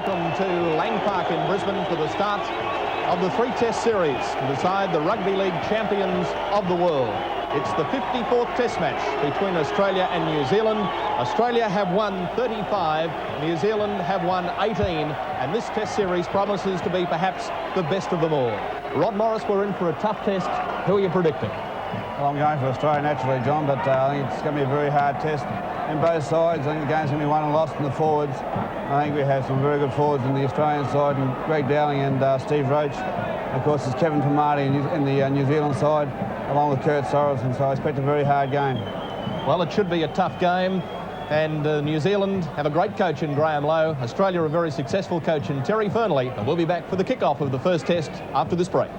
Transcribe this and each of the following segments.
welcome to Lang Park in Brisbane for the start of the 3-Test series to decide the Rugby League champions of the world. It's the 54th Test match between Australia and New Zealand. Australia have won 35, New Zealand have won 18, and this Test series promises to be perhaps the best of them all. Rod Morris, we're in for a tough test. Who are you predicting? Well, I'm going for Australia naturally, John, but I think it's going to be a very hard test in both sides. I think the game's going to be won and lost in the forwards. I think we have some very good forwards in the Australian side, and Greg Dowling and Steve Roach. Of course, there's Kevin Tamati in the New Zealand side, along with Kurt Sorensen, so I expect a very hard game. Well, it should be a tough game, and New Zealand have a great coach in Graham Lowe. Australia a very successful coach in Terry Fernley, and we'll be back for the kick-off of the first test after this break.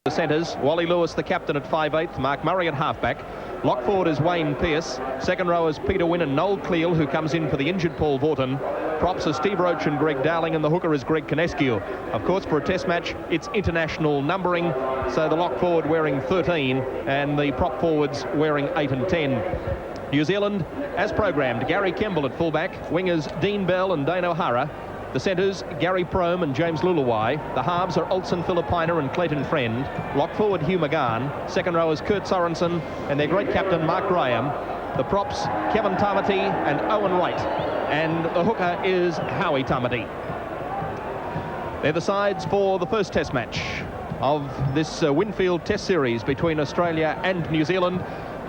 The centres, Wally Lewis, the captain, at 5/8, Mark Murray at halfback. Lock forward is Wayne Pearce. Second row is Peter Wynn and Noel Cleal, who comes in for the injured Paul Vaughton. Props are Steve Roach and Greg Dowling, and the hooker is Greg Kinescu. Of course, for a test match, it's international numbering, so the lock forward wearing 13 and the prop forwards wearing 8 and 10. New Zealand, as programmed, Gary Kemble at fullback, wingers Dean Bell and Dane O'Hara. The centres, Gary Prome and James Luluwai. The halves are Olsen Filipina and Clayton Friend. Lock forward, Hugh McGahn. Second row is Kurt Sorensen and their great captain, Mark Graham. The props, Kevin Tamati and Owen Wright. And the hooker is Howie Tamati. They're the sides for the first test match of this Winfield Test series between Australia and New Zealand.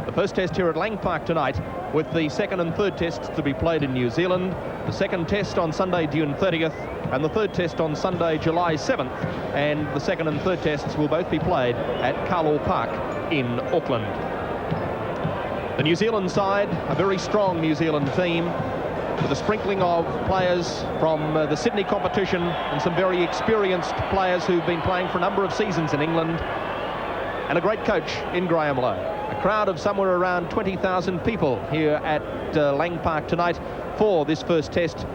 The first test here at Lang Park tonight, with the second and third tests to be played in New Zealand. The second test on Sunday, June 30th, and the third test on Sunday, July 7th. And the second and third tests will both be played at Carlaw Park in Auckland. The New Zealand side, a very strong New Zealand team, with a sprinkling of players from the Sydney competition and some very experienced players who've been playing for a number of seasons in England, and a great coach in Graham Lowe. A crowd of somewhere around 20,000 people here at Lang Park tonight for this first test,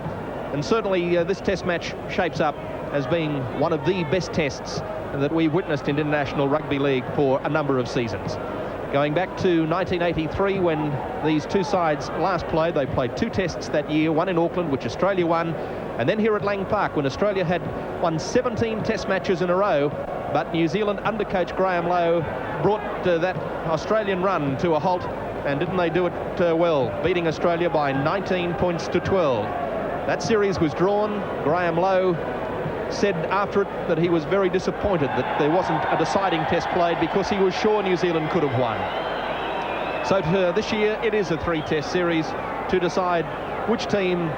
and certainly this test match shapes up as being one of the best tests that we've witnessed in International Rugby League for a number of seasons. Going back to 1983, when these two sides last played, they played 2 tests that year, one in Auckland, which Australia won, and then here at Lang Park, when Australia had won 17 test matches in a row, but New Zealand under coach Graham Lowe brought that Australian run to a halt, and didn't they do it well, beating Australia by 19 points to 12. That series was drawn. Graham Lowe said after it that he was very disappointed that there wasn't a deciding test played, because he was sure New Zealand could have won. So this year it is a 3-test series to decide which team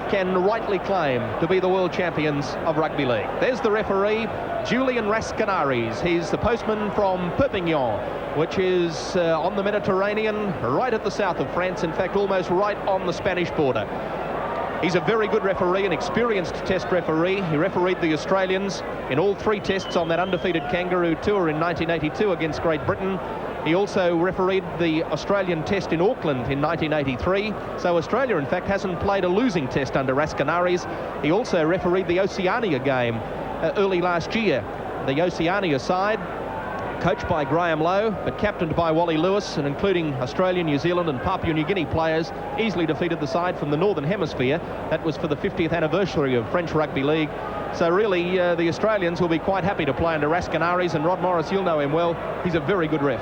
can rightly claim to be the world champions of rugby league. There's the referee, Julian Rascanaris. He's the postman from Perpignan, which is on the Mediterranean, right at the south of France, in fact almost right on the Spanish border. He's a very good referee, an experienced test referee. He refereed the Australians in all 3 tests on that undefeated Kangaroo Tour in 1982 against Great Britain. He also refereed the Australian test in Auckland in 1983. So Australia, in fact, hasn't played a losing test under Rascanaris. He also refereed the Oceania game early last year. The Oceania side, coached by Graham Lowe, but captained by Wally Lewis, and including Australia, New Zealand and Papua New Guinea players, easily defeated the side from the Northern Hemisphere. That was for the 50th anniversary of French Rugby League. So really, the Australians will be quite happy to play under Rascanaris, and Rod Morris, you'll know him well. He's a very good ref.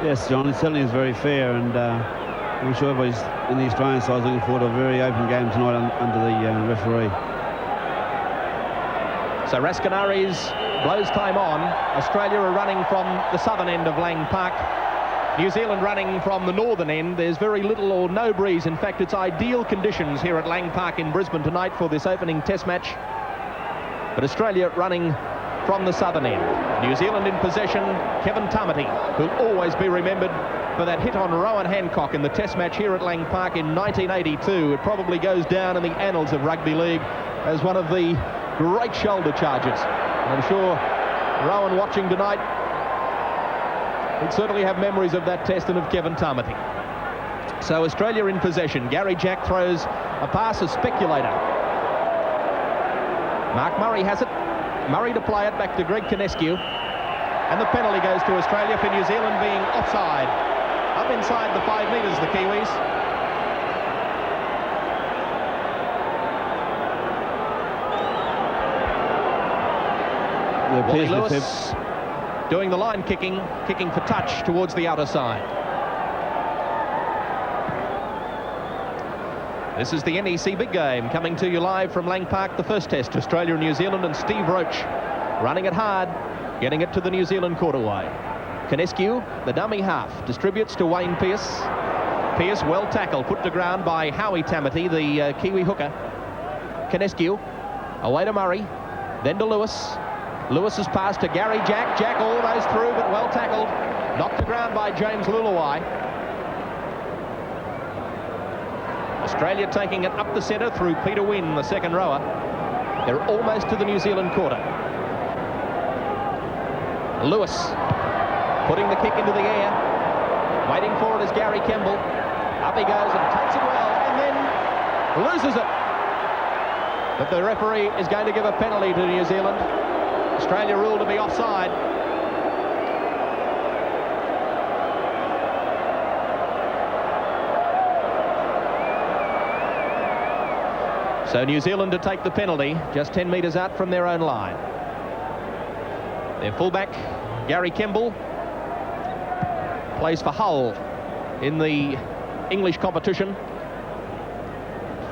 Yes, John, it certainly is very fair, and I'm sure everybody's in the Australian side is looking forward to a very open game tonight under the referee. So Rascanaris blows time on. Australia are running from the southern end of Lang Park. New Zealand running from the northern end. There's very little or no breeze. In fact, it's ideal conditions here at Lang Park in Brisbane tonight for this opening test match. But Australia running from the southern end. New Zealand in possession, Kevin Tamati, who'll always be remembered for that hit on Rowan Hancock in the test match here at Lang Park in 1982. It probably goes down in the annals of rugby league as one of the great shoulder charges. And I'm sure Rowan watching tonight would certainly have memories of that test and of Kevin Tamati. So Australia in possession. Gary Jack throws a pass, a speculator. Mark Murray has it. Murray to play it back to Greg Kinescu. And the penalty goes to Australia for New Zealand being offside. Up inside the 5 metres, the Kiwis. Wally Lewis doing the line kicking for touch towards the outer side. This is the NEC Big Game coming to you live from Lang Park, the first test, Australia and New Zealand, and Steve Roach running it hard, getting it to the New Zealand quarterway. Canescu, the dummy half, distributes to Wayne Pearce. Pearce well tackled, put to ground by Howie Tamati, the Kiwi hooker. Canescu, away to Murray, then to Lewis. Lewis's pass to Gary Jack. Jack almost through, but well tackled. Knocked to ground by James Luluwai. Australia taking it up the centre through Peter Wynn, the second rower. They're almost to the New Zealand quarter. Lewis putting the kick into the air. Waiting for it is Gary Kemble. Up he goes and takes it well, and then loses it. But the referee is going to give a penalty to New Zealand. Australia ruled to be offside. So New Zealand to take the penalty, just 10 metres out from their own line. Their fullback, Gary Kemble, plays for Hull in the English competition.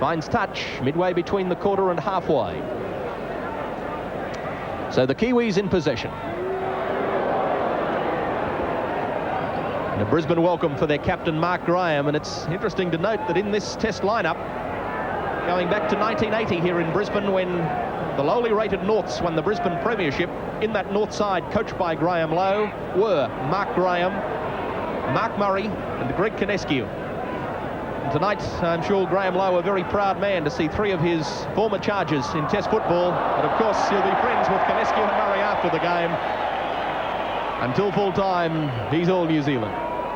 Finds touch midway between the quarter and halfway. So the Kiwis in possession. And a Brisbane welcome for their captain Mark Graham, and it's interesting to note that in this test lineup, going back to 1980 here in Brisbane, when the lowly rated Norths won the Brisbane Premiership, in that North side coached by Graham Lowe were Mark Graham, Mark Murray and Greg Canescu. And tonight, I'm sure Graham Lowe, a very proud man to see three of his former charges in Test football. But of course, he'll be friends with Canescu and Murray after the game. Until full time, he's all New Zealand.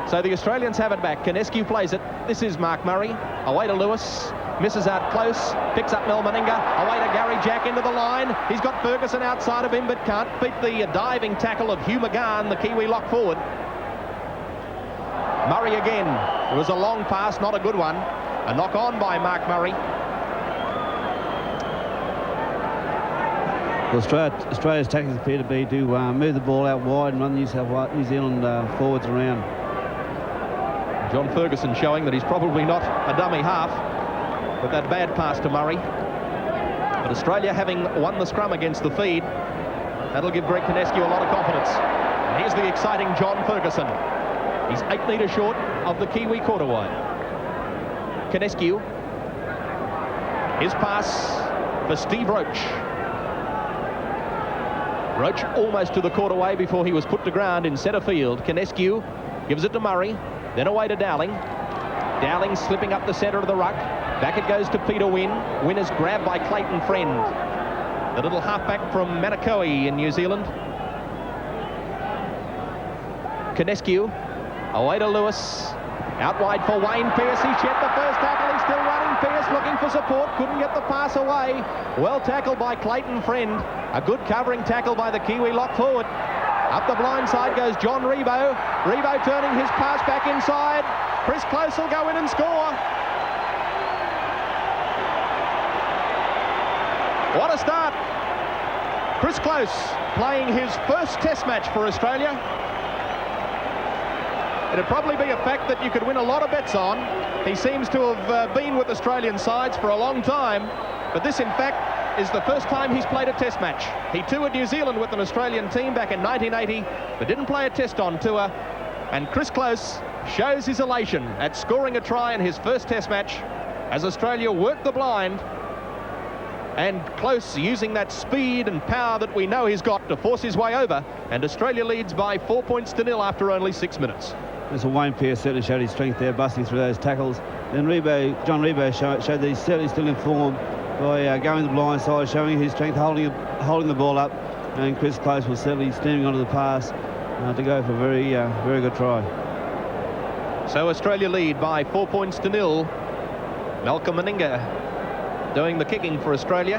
So the Australians have it back. Canescu plays it. This is Mark Murray. Away to Lewis. Misses out close. Picks up Mel Meninga. Away to Gary Jack into the line. He's got Ferguson outside of him, but can't beat the diving tackle of Hugh McGahn, the Kiwi lock forward. Murray again. It was a long pass, not a good one. A knock on by Mark Murray. Well, Australia's tactics appear to be to move the ball out wide and run New Zealand forwards around. John Ferguson showing that he's probably not a dummy half with that bad pass to Murray. But Australia having won the scrum against the feed, that'll give Greg Canescu a lot of confidence. And here's the exciting John Ferguson. He's 8 metres short of the Kiwi quarterway. Canescu. His pass for Steve Roach. Roach almost to the quarterway before he was put to ground in centre field. Canescu gives it to Murray, then away to Dowling. Dowling slipping up the centre of the ruck. Back it goes to Peter Wynn. Wynn is grabbed by Clayton Friend, the little halfback from Manakoe in New Zealand. Canescu. Away to Lewis, out wide for Wayne Pearce. He shed the first tackle, he's still running. Pearce looking for support, couldn't get the pass away. Well tackled by Clayton Friend. A good covering tackle by the Kiwi lock forward. Up the blind side goes John Rebo. Rebo turning his pass back inside. Chris Close will go in and score. What a start. Chris Close playing his first test match for Australia. It'd probably be a fact that you could win a lot of bets on. He seems to have been with Australian sides for a long time, but this in fact is the first time he's played a test match. He toured New Zealand with an Australian team back in 1980, but didn't play a test on tour. And Chris Close shows his elation at scoring a try in his first test match as Australia worked the blind. And Close using that speed and power that we know he's got to force his way over. And Australia leads by 4 points to 0 after only 6 minutes. So Wayne Pearce certainly showed his strength there, busting through those tackles. Then John Rebo showed that he's certainly still in form by going the blind side, showing his strength, holding the ball up. And Chris Close was certainly steaming onto the pass to go for a very good try. So Australia lead by 4 points to 0. Malcolm Meninga doing the kicking for Australia.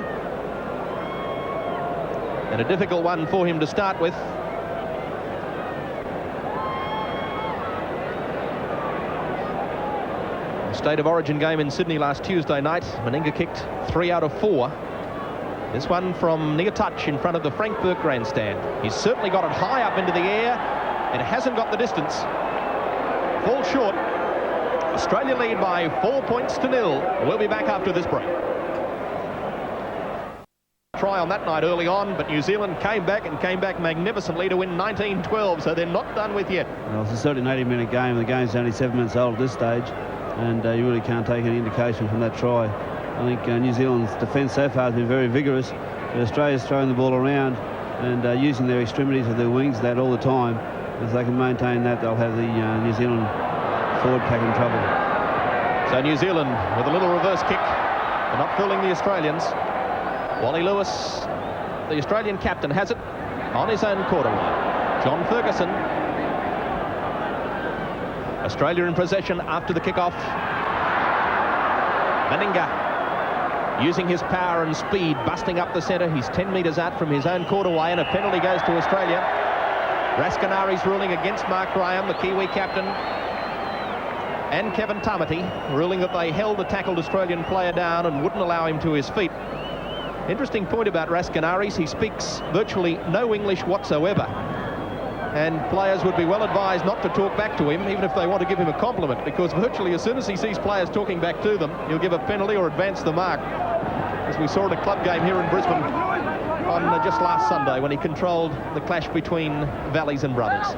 And a difficult one for him to start with. State of Origin game in Sydney last Tuesday night. Meninga kicked 3 out of 4. This one from near touch in front of the Frank Burke grandstand. He's certainly got it high up into the air. It hasn't got the distance. Falls short. Australia lead by 4 points to 0. We'll be back after this break. Try on that night early on, but New Zealand came back magnificently to win 19-12, so they're not done with yet. Well, it's certainly an 80-minute game. The game's only 7 minutes old at this stage, and you really can't take any indication from that try. I think New Zealand's defence so far has been very vigorous, but Australia's throwing the ball around and using their extremities of their wings that all the time. If they can maintain that, they'll have the New Zealand forward pack in trouble. So New Zealand with a little reverse kick. They're not fooling the Australians. Wally Lewis, the Australian captain, has it on his own quarter line. John Ferguson. Australia in possession after the kick-off. Meninga using his power and speed, busting up the centre. He's 10 metres out from his own quarterway, and a penalty goes to Australia. Rascanari's ruling against Mark Graham, the Kiwi captain, and Kevin Tamati ruling that they held the tackled Australian player down and wouldn't allow him to his feet. Interesting point about Rascanari's, he speaks virtually no English whatsoever, and players would be well advised not to talk back to him, even if they want to give him a compliment, because virtually as soon as he sees players talking back to them, he'll give a penalty or advance the mark, as we saw in a club game here in Brisbane on just last Sunday when he controlled the clash between Valleys and Brothers.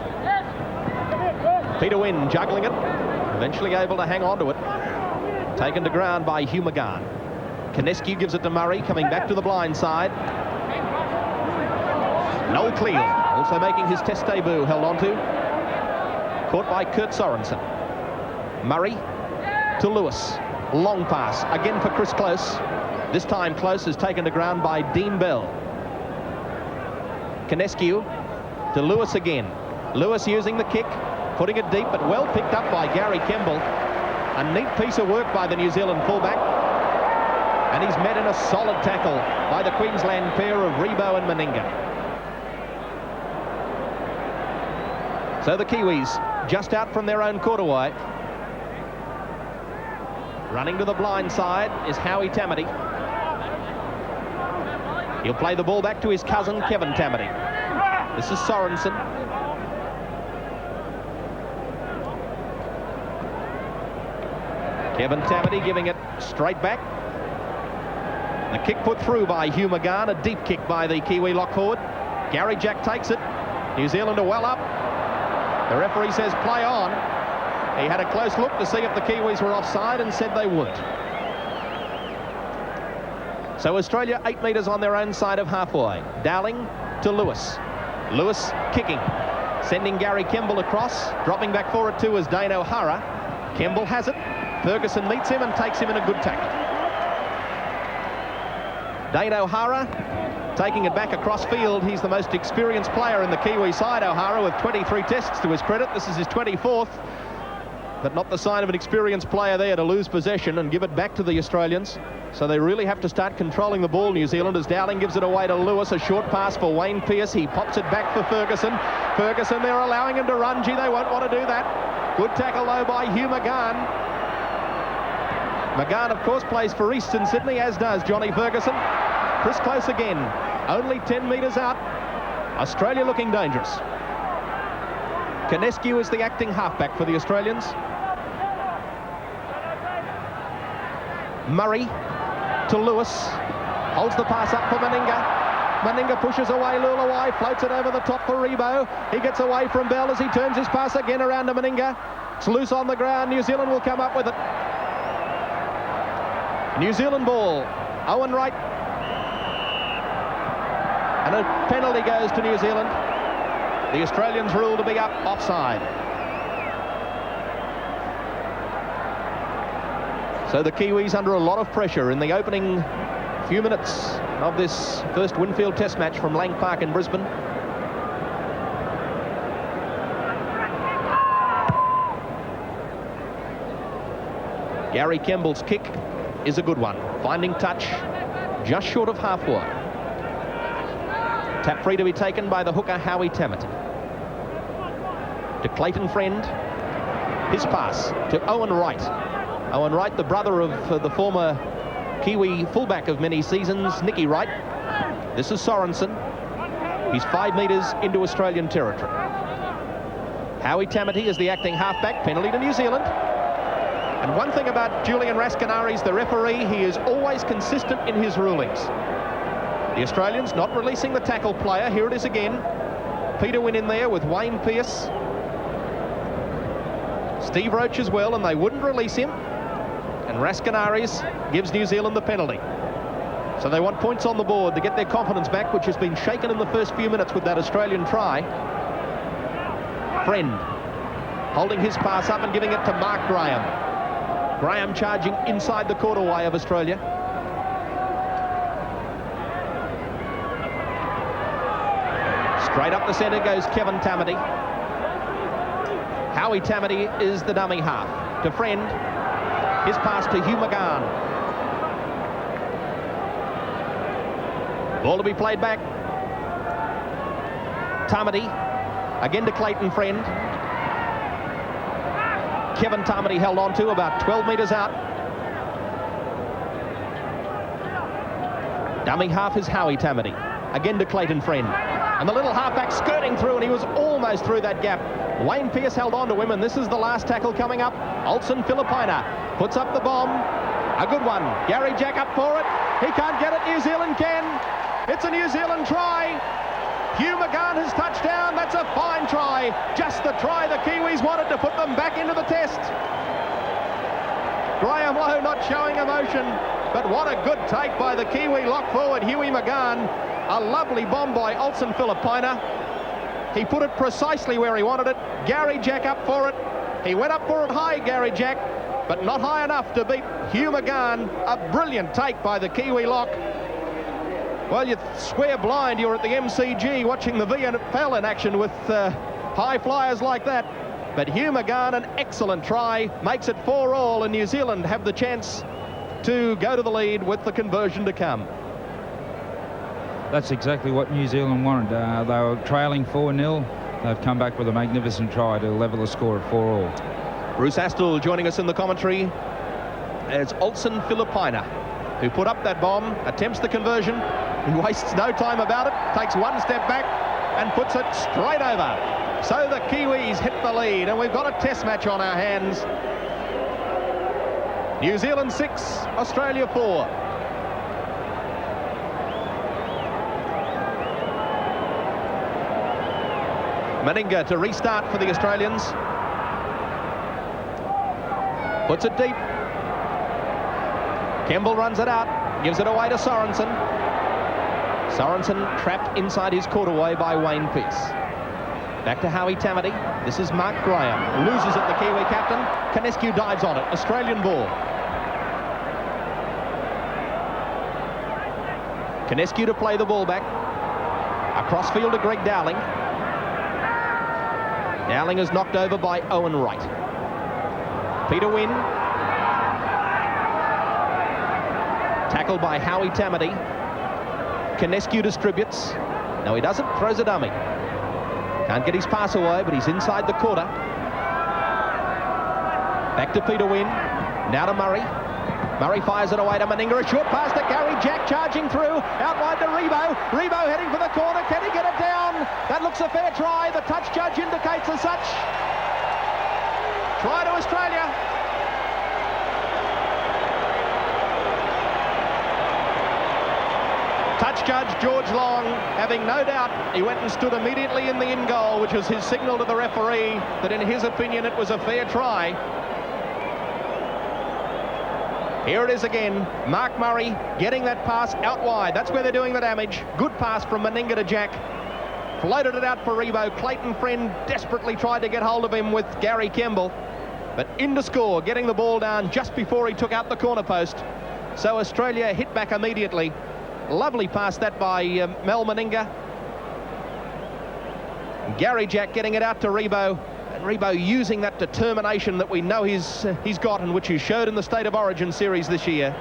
Peter Wynn juggling it, eventually able to hang on to it. Taken to ground by Hugh McGann. Kinescu gives it to Murray, coming back to the blind side. Noel Cleal, also making his test debut, held on to. Caught by Kurt Sorensen. Murray to Lewis. Long pass, again for Chris Close. This time Close is taken to ground by Dean Bell. Kinescu to Lewis again. Lewis using the kick, putting it deep, but well picked up by Gary Kemble. A neat piece of work by the New Zealand fullback. And he's met in a solid tackle by the Queensland pair of Rebo and Meninga. So the Kiwis just out from their own quarterway. Running to the blind side is Howie Tamati. He'll play the ball back to his cousin, Kevin Tamati. This is Sorensen. Kevin Tamati giving it straight back. The kick put through by Hugh McGann, a deep kick by the Kiwi lock forward. Gary Jack takes it. New Zealand are well up. The referee says play on. He had a close look to see if the Kiwis were offside and said they weren't. So Australia 8 metres on their own side of halfway. Dowling to Lewis. Lewis kicking, sending Gary Kemble across. Dropping back for it too is Dane O'Hara. Kemble has it. Ferguson meets him and takes him in a good tackle. Dane O'Hara taking it back across field. He's the most experienced player in the Kiwi side, O'Hara, with 23 tests to his credit. This is his 24th, but not the sign of an experienced player there to lose possession and give it back to the Australians. So they really have to start controlling the ball, New Zealand, as Dowling gives it away to Lewis. A short pass for Wayne Pearce. He pops it back for Ferguson. Ferguson, they're allowing him to run. Gee, they won't want to do that. Good tackle, though, by Hugh McGann. McGann, of course, plays for Eastern Sydney, as does Johnny Ferguson. Chris Close again, only 10 metres out. Australia looking dangerous. Kinescu is the acting halfback for the Australians. Murray to Lewis, holds the pass up for Meninga. Meninga pushes away Lulawai, floats it over the top for Rebo. He gets away from Bell as he turns his pass again around to Meninga. It's loose on the ground. New Zealand will come up with it. New Zealand ball. Owen Wright. And a penalty goes to New Zealand. The Australians ruled to be up offside. So the Kiwis under a lot of pressure in the opening few minutes of this first Winfield Test match from Lang Park in Brisbane. Gary Kemble's kick is a good one, finding touch just short of halfway. Tap free to be taken by the hooker Howie Tamati. To Clayton Friend, his pass to Owen Wright. Owen Wright, the brother of the former Kiwi fullback of many seasons, Nicky Wright. This is Sorensen. He's 5 metres into Australian territory. Howie Tamati is the acting halfback, penalty to New Zealand. And one thing about Julian Rascanaris, the referee, he is always consistent in his rulings. The Australians not releasing the tackle player. Here it is again. Peter Wynn in there with Wayne Pearce. Steve Roach as well, and they wouldn't release him. And Rascanaris gives New Zealand the penalty. So they want points on the board to get their confidence back, which has been shaken in the first few minutes with that Australian try. Friend holding his pass up and giving it to Mark Graham. Graham charging inside the quarterway of Australia. Straight up the centre goes Kevin Tamati. Howie Tamati is the dummy half. To Friend. His pass to Hugh McGahn. Ball to be played back. Tamati. Again to Clayton Friend. Kevin Tamati held on to about 12 metres out. Dummy half is Howie Tamati. Again to Clayton Friend. And the little halfback skirting through, and he was almost through that gap. Wayne Pearce held on to him, and this is the last tackle coming up. Olsen Filipina puts up the bomb. A good one. Gary Jack up for it. He can't get it. New Zealand can. It's a New Zealand try. Hugh McGahn has touched down. That's a fine try. Just the try the Kiwis wanted to put them back into the test. Graham Lowe not showing emotion, but what a good take by the Kiwi lock forward, Hughie McGahn. A lovely bomb by Olsen Filipina. He put it precisely where he wanted it. Gary Jack up for it. He went up for it high, Gary Jack, but not high enough to beat Hugh McGahn. A brilliant take by the Kiwi lock. Well, you swear blind you're at the MCG watching the VFL in action with high flyers like that. But Hugh McGahn, an excellent try, makes it 4-all, and New Zealand have the chance to go to the lead with the conversion to come. That's exactly what New Zealand wanted. They were trailing 4-0. They've come back with a magnificent try to level the score at 4-all. Bruce Astle joining us in the commentary as Olsen Filipina, who put up that bomb, attempts the conversion. He wastes no time about it, takes one step back and puts it straight over. So the Kiwis hit the lead, and we've got a test match on our hands. New Zealand 6, Australia 4. Meninga to restart for the Australians. Puts it deep. Kemble runs it out, gives it away to Sorensen. Sorensen trapped inside his quarterway by Wayne Pearce. Back to Howie Tamati. This is Mark Graham. Loses it, the Kiwi captain. Canescu dives on it. Australian ball. Canescu to play the ball back. Across field to Greg Dowling. Dowling is knocked over by Owen Wright. Peter Wynn. Tackled by Howie Tamati. Canescu distributes. No, he doesn't. Throws a dummy. Can't get his pass away, but he's inside the quarter. Back to Peter Wynn. Now to Murray. Murray fires it away to Meninga. A short pass to Gary Jack, charging through. Out wide to Rebo. Rebo heading for the corner. Can he get it down? That looks a fair try. The touch judge indicates as such. Try to Australia. Touch judge George Long, having no doubt, he went and stood immediately in the in goal, which was his signal to the referee that in his opinion it was a fair try. Here it is again. Mark Murray getting that pass out wide. That's where they're doing the damage. Good pass from Meninga to Jack. Floated it out for Rebo. Clayton Friend desperately tried to get hold of him with Gary Kemble, but in to score, getting the ball down just before he took out the corner post. So Australia hit back immediately. Lovely pass that by Mel Meninga. Gary Jack getting it out to Rebo. And Rebo using that determination that we know he's got, and which he showed in the State of Origin series this year.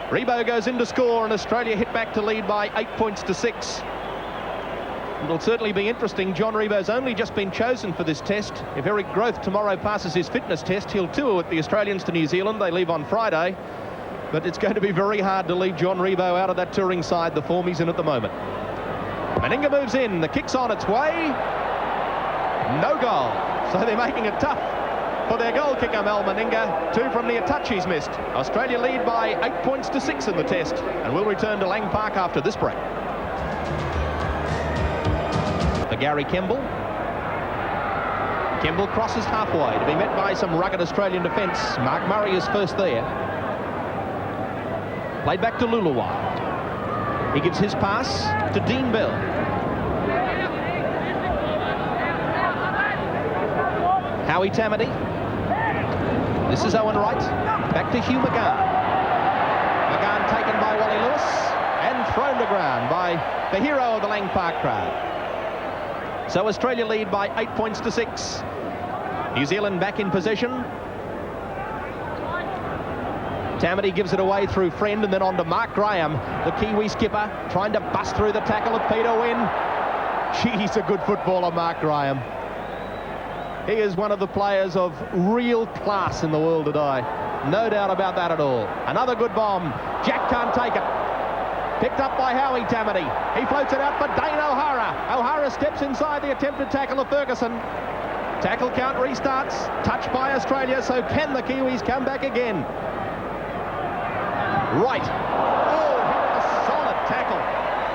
Rebo goes in to score, and Australia hit back to lead by 8 points to 6. It'll certainly be interesting. John Rebo's only just been chosen for this test. If Eric Groth tomorrow passes his fitness test, he'll tour with the Australians to New Zealand. They leave on Friday. but it's going to be very hard to lead John Rebo out of that touring side, the form he's in at the moment. Meninga moves in, the kick's on its way. No goal. So they're making it tough for their goal kicker, Mel Meninga. 2 from near touch he's missed. Australia lead by 8 points to 6 in the test, and will return to Lang Park after this break. For Gary Kemble. Kemble crosses halfway to be met by some rugged Australian defence. Mark Murray is first there. Played back to Luluwa. He gives his pass to Dean Bell. Howie Tamati. This is Owen Wright. Back to Hugh McGann. McGann taken by Wally Lewis and thrown to ground by the hero of the Lang Park crowd. So Australia lead by 8 points to 6. New Zealand back in possession. Tamati gives it away through Friend and then on to Mark Graham, the Kiwi skipper, trying to bust through the tackle of Peter Wynn. Gee, he's a good footballer, Mark Graham. He is one of the players of real class in the world today. No doubt about that at all. Another good bomb. Jack can't take it. Picked up by Howie Tamati. He floats it out for Dane O'Hara. O'Hara steps inside the attempted tackle of Ferguson. Tackle count restarts. Touched by Australia, so can the Kiwis come back again? Right. Oh, a solid tackle.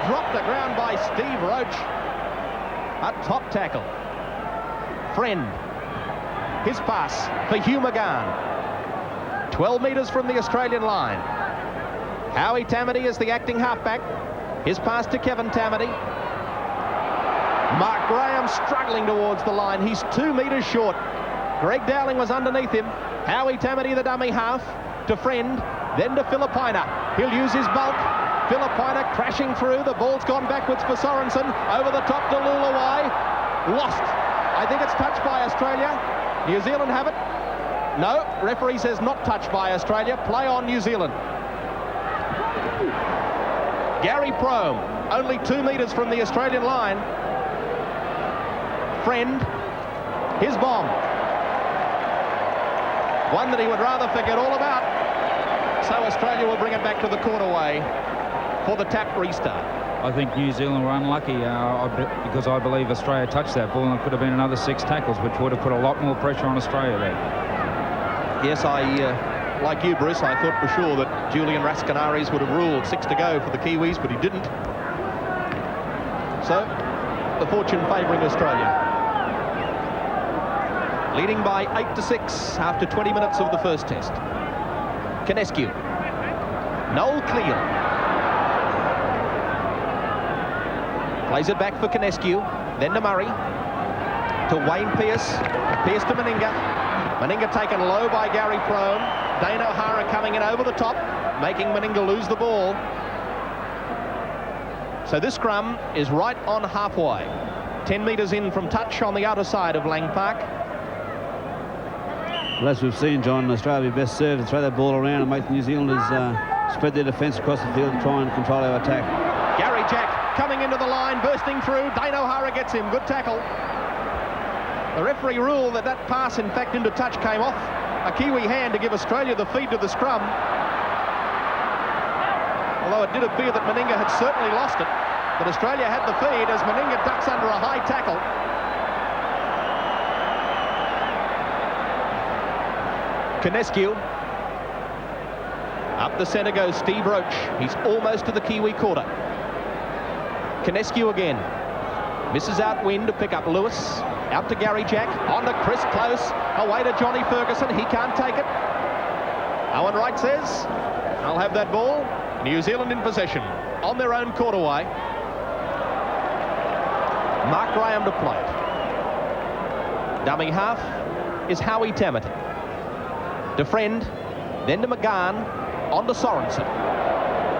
Dropped to ground by Steve Roach. A top tackle. Friend. His pass for Hugh McGann. 12 metres from the Australian line. Howie Tamati is the acting halfback. His pass to Kevin Tamati. Mark Graham struggling towards the line. He's 2 metres short. Greg Dowling was underneath him. Howie Tamati, the dummy half, to Friend, then to Filipina. He'll use his bulk. Filipina crashing through. The ball's gone backwards for Sorensen. Over the top to Lulawai. Lost. I think it's touched by Australia. New Zealand have it. No, referee says not touched by Australia. Play on New Zealand. Gary Prome, only 2 metres from the Australian line. Friend, his bomb. One that he would rather forget all about. So Australia will bring it back to the quarterway for the tap restart. I think New Zealand were unlucky because I believe Australia touched that ball and it could have been another 6 tackles, which would have put a lot more pressure on Australia there. Yes, like you, Bruce, I thought for sure that Julian Rascanaris would have ruled 6 to go for the Kiwis, but he didn't. So, the fortune favouring Australia. Leading by 8 to 6 after 20 minutes of the first test. Canescu. Noel Cleal. Plays it back for Canescu, then to Murray, to Wayne Pearce, Pearce to Meninga. Meninga taken low by Gary Prome. Dane O'Hara coming in over the top, making Meninga lose the ball. So this scrum is right on halfway. 10 metres in from touch on the outer side of Lang Park. Well, as we've seen, John, Australia best served to throw that ball around and make the New Zealanders spread their defence across the field and try and control our attack. Gary Jack coming into the line, bursting through. Dane O'Hara gets him. Good tackle. The referee ruled that pass, in fact, into touch came off a Kiwi hand to give Australia the feed to the scrum. Although it did appear that Meninga had certainly lost it, but Australia had the feed as Meninga ducks under a high tackle. Canescu. Up the centre goes Steve Roach. He's almost to the Kiwi quarter. Canescu again. Misses out Wynn to pick up Lewis. Out to Gary Jack. On to Chris Close. Away to Johnny Ferguson. He can't take it. Owen Wright says, I'll have that ball. New Zealand in possession. On their own quarterway. Mark Graham to play it. Dummy half is Howie Tamati. To Friend. Then to McGann. On to Sorensen.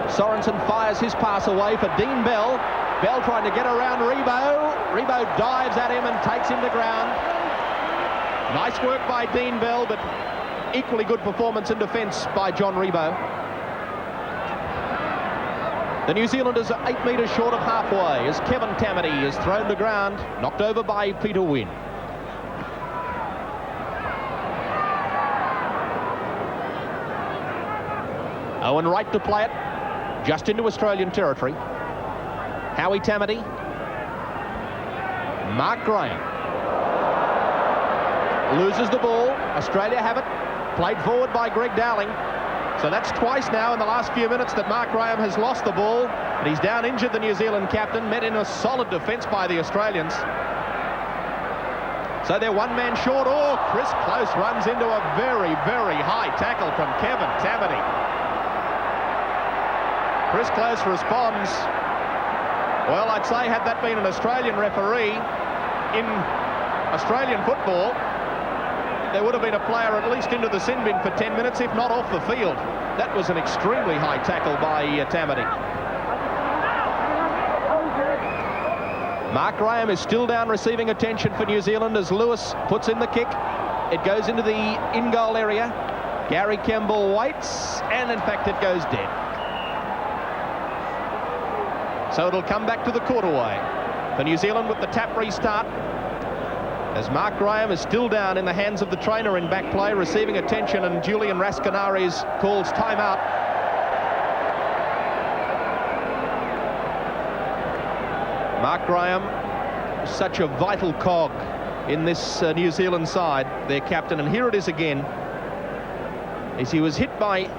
Sorensen fires his pass away for Dean Bell. Bell trying to get around Rebo. Rebo dives at him and takes him to ground. Nice work by Dean Bell, but equally good performance in defence by John Rebo. The New Zealanders are 8 metres short of halfway as Kevin Tamati is thrown to ground, knocked over by Peter Wynn. Owen Wright to play it, just into Australian territory. Howie Tamati. Mark Graham. Loses the ball. Australia have it. Played forward by Greg Dowling. So that's twice now in the last few minutes that Mark Graham has lost the ball. And he's down injured, the New Zealand captain, met in a solid defence by the Australians. So they're one man short. Oh, Chris Close runs into a very, very high tackle from Kevin Tamati. Chris Close responds. Well, I'd say had that been an Australian referee in Australian football, there would have been a player at least into the sin bin for 10 minutes, if not off the field. That was an extremely high tackle by Tamati. Mark Graham is still down receiving attention for New Zealand as Lewis puts in the kick. It goes into the in-goal area. Gary Kemble waits, and in fact it goes dead. So it'll come back to the Quarterway for New Zealand with the tap restart, as Mark Graham is still down in the hands of the trainer in back play, receiving attention, and Julian Rascanares calls timeout. Mark Graham, such a vital cog in this New Zealand side, their captain, and here it is again, as he was hit by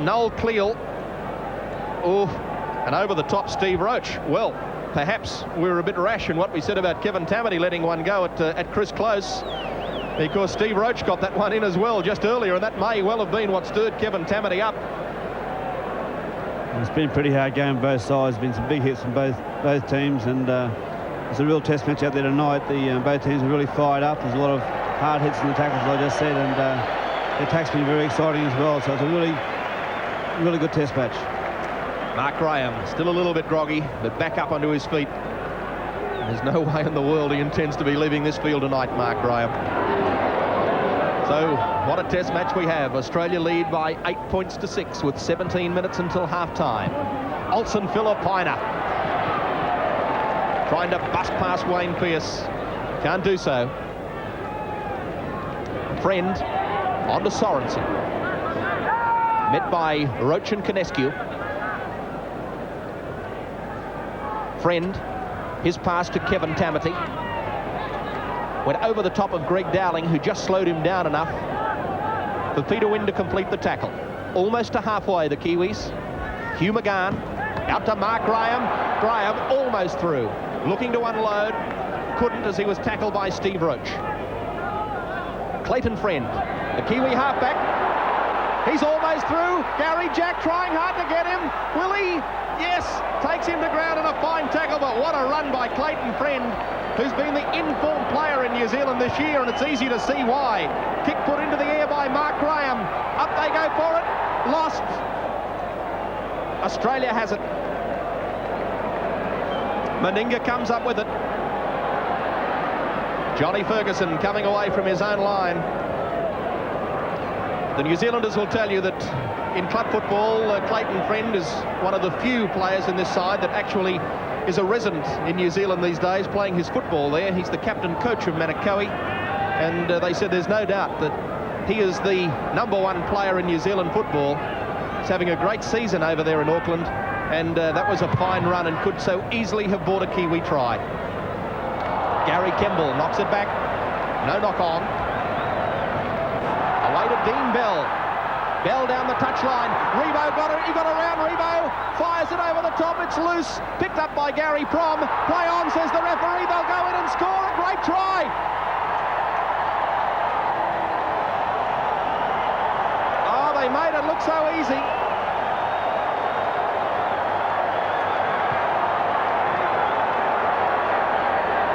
Noel Cleal. Oh, and over the top Steve Roach. Well, perhaps we were a bit rash in what we said about Kevin Tamati letting one go at Chris Close, because Steve Roach got that one in as well just earlier, and that may well have been what stirred Kevin Tamati up. It's been a pretty hard game on both sides. Been some big hits from both teams, and it's a real test match out there tonight. Both teams are really fired up. There's a lot of hard hits in the tackles, as I just said, and the attack's been very exciting as well. So it's a really good test match. Mark Graham still a little bit groggy, but back up onto his feet. There's no way in the world he intends to be leaving this field tonight, Mark Graham. So what a test match we have. Australia lead by 8 points to 6 with 17 minutes until half-time. Olsen Filipina trying to bust past Wayne Pearce. Can't do so. Friend on to Sorensen. Met by Roach and Konescu. Friend, his pass to Kevin Tamati. Went over the top of Greg Dowling, who just slowed him down enough for Peter Wynn to complete the tackle. Almost to halfway, the Kiwis. Hugh McGahn out to Mark Graham. Graham almost through. Looking to unload. Couldn't, as he was tackled by Steve Roach. Clayton Friend, the Kiwi halfback. He's almost through. Gary Jack trying hard to get him. Will he? Yes, takes him to ground in a fine tackle, but what a run by Clayton Friend, who's been the informed player in New Zealand this year, and it's easy to see why. Kick put into the air by Mark Graham. Up they go for it. Lost. Australia has it. Meninga comes up with it. Johnny Ferguson coming away from his own line. The New Zealanders will tell you that in club football, Clayton Friend is one of the few players in this side that actually is a resident in New Zealand these days, playing his football there. He's the captain coach of Manukau, and they said there's no doubt that he is the #1 player in New Zealand football. He's having a great season over there in Auckland, and that was a fine run and could so easily have bought a Kiwi try. Gary Kemble knocks it back. No knock on. Away to Dean Bell. Bell down the touchline. Rebo got it. He got around Rebo. Fires it over the top. It's loose. Picked up by Gary Prom. Play on, says the referee. They'll go in and score a great try. Oh, they made it look so easy.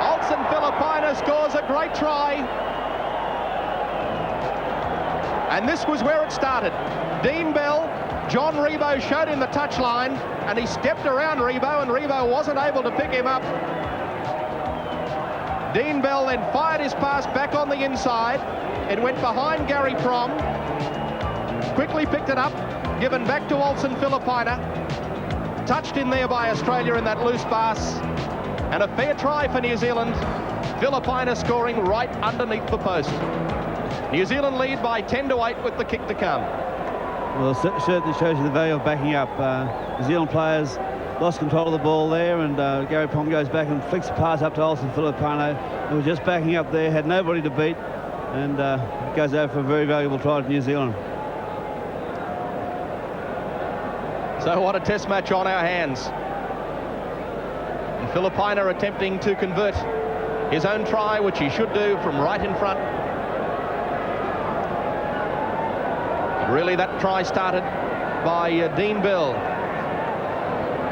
Olsen Filipina scores a great try. And this was where it started. Dean Bell, John Rebo showed him the touchline, and he stepped around Rebo, and Rebo wasn't able to pick him up. Dean Bell then fired his pass back on the inside. It went behind Gary Prom. Quickly picked it up, given back to Olsen Filipina. Touched in there by Australia in that loose pass. And a fair try for New Zealand. Filipina scoring right underneath the post. New Zealand lead by 10 to 8 with the kick to come. Well, it certainly shows you the value of backing up. New Zealand players lost control of the ball there, and Gary Prom goes back and flicks the pass up to Olsen Filipino, who was just backing up there, had nobody to beat, and goes over for a very valuable try to New Zealand. So what a test match on our hands. And Filipino attempting to convert his own try, which he should do from right in front. But really, that try started by Dean Bell,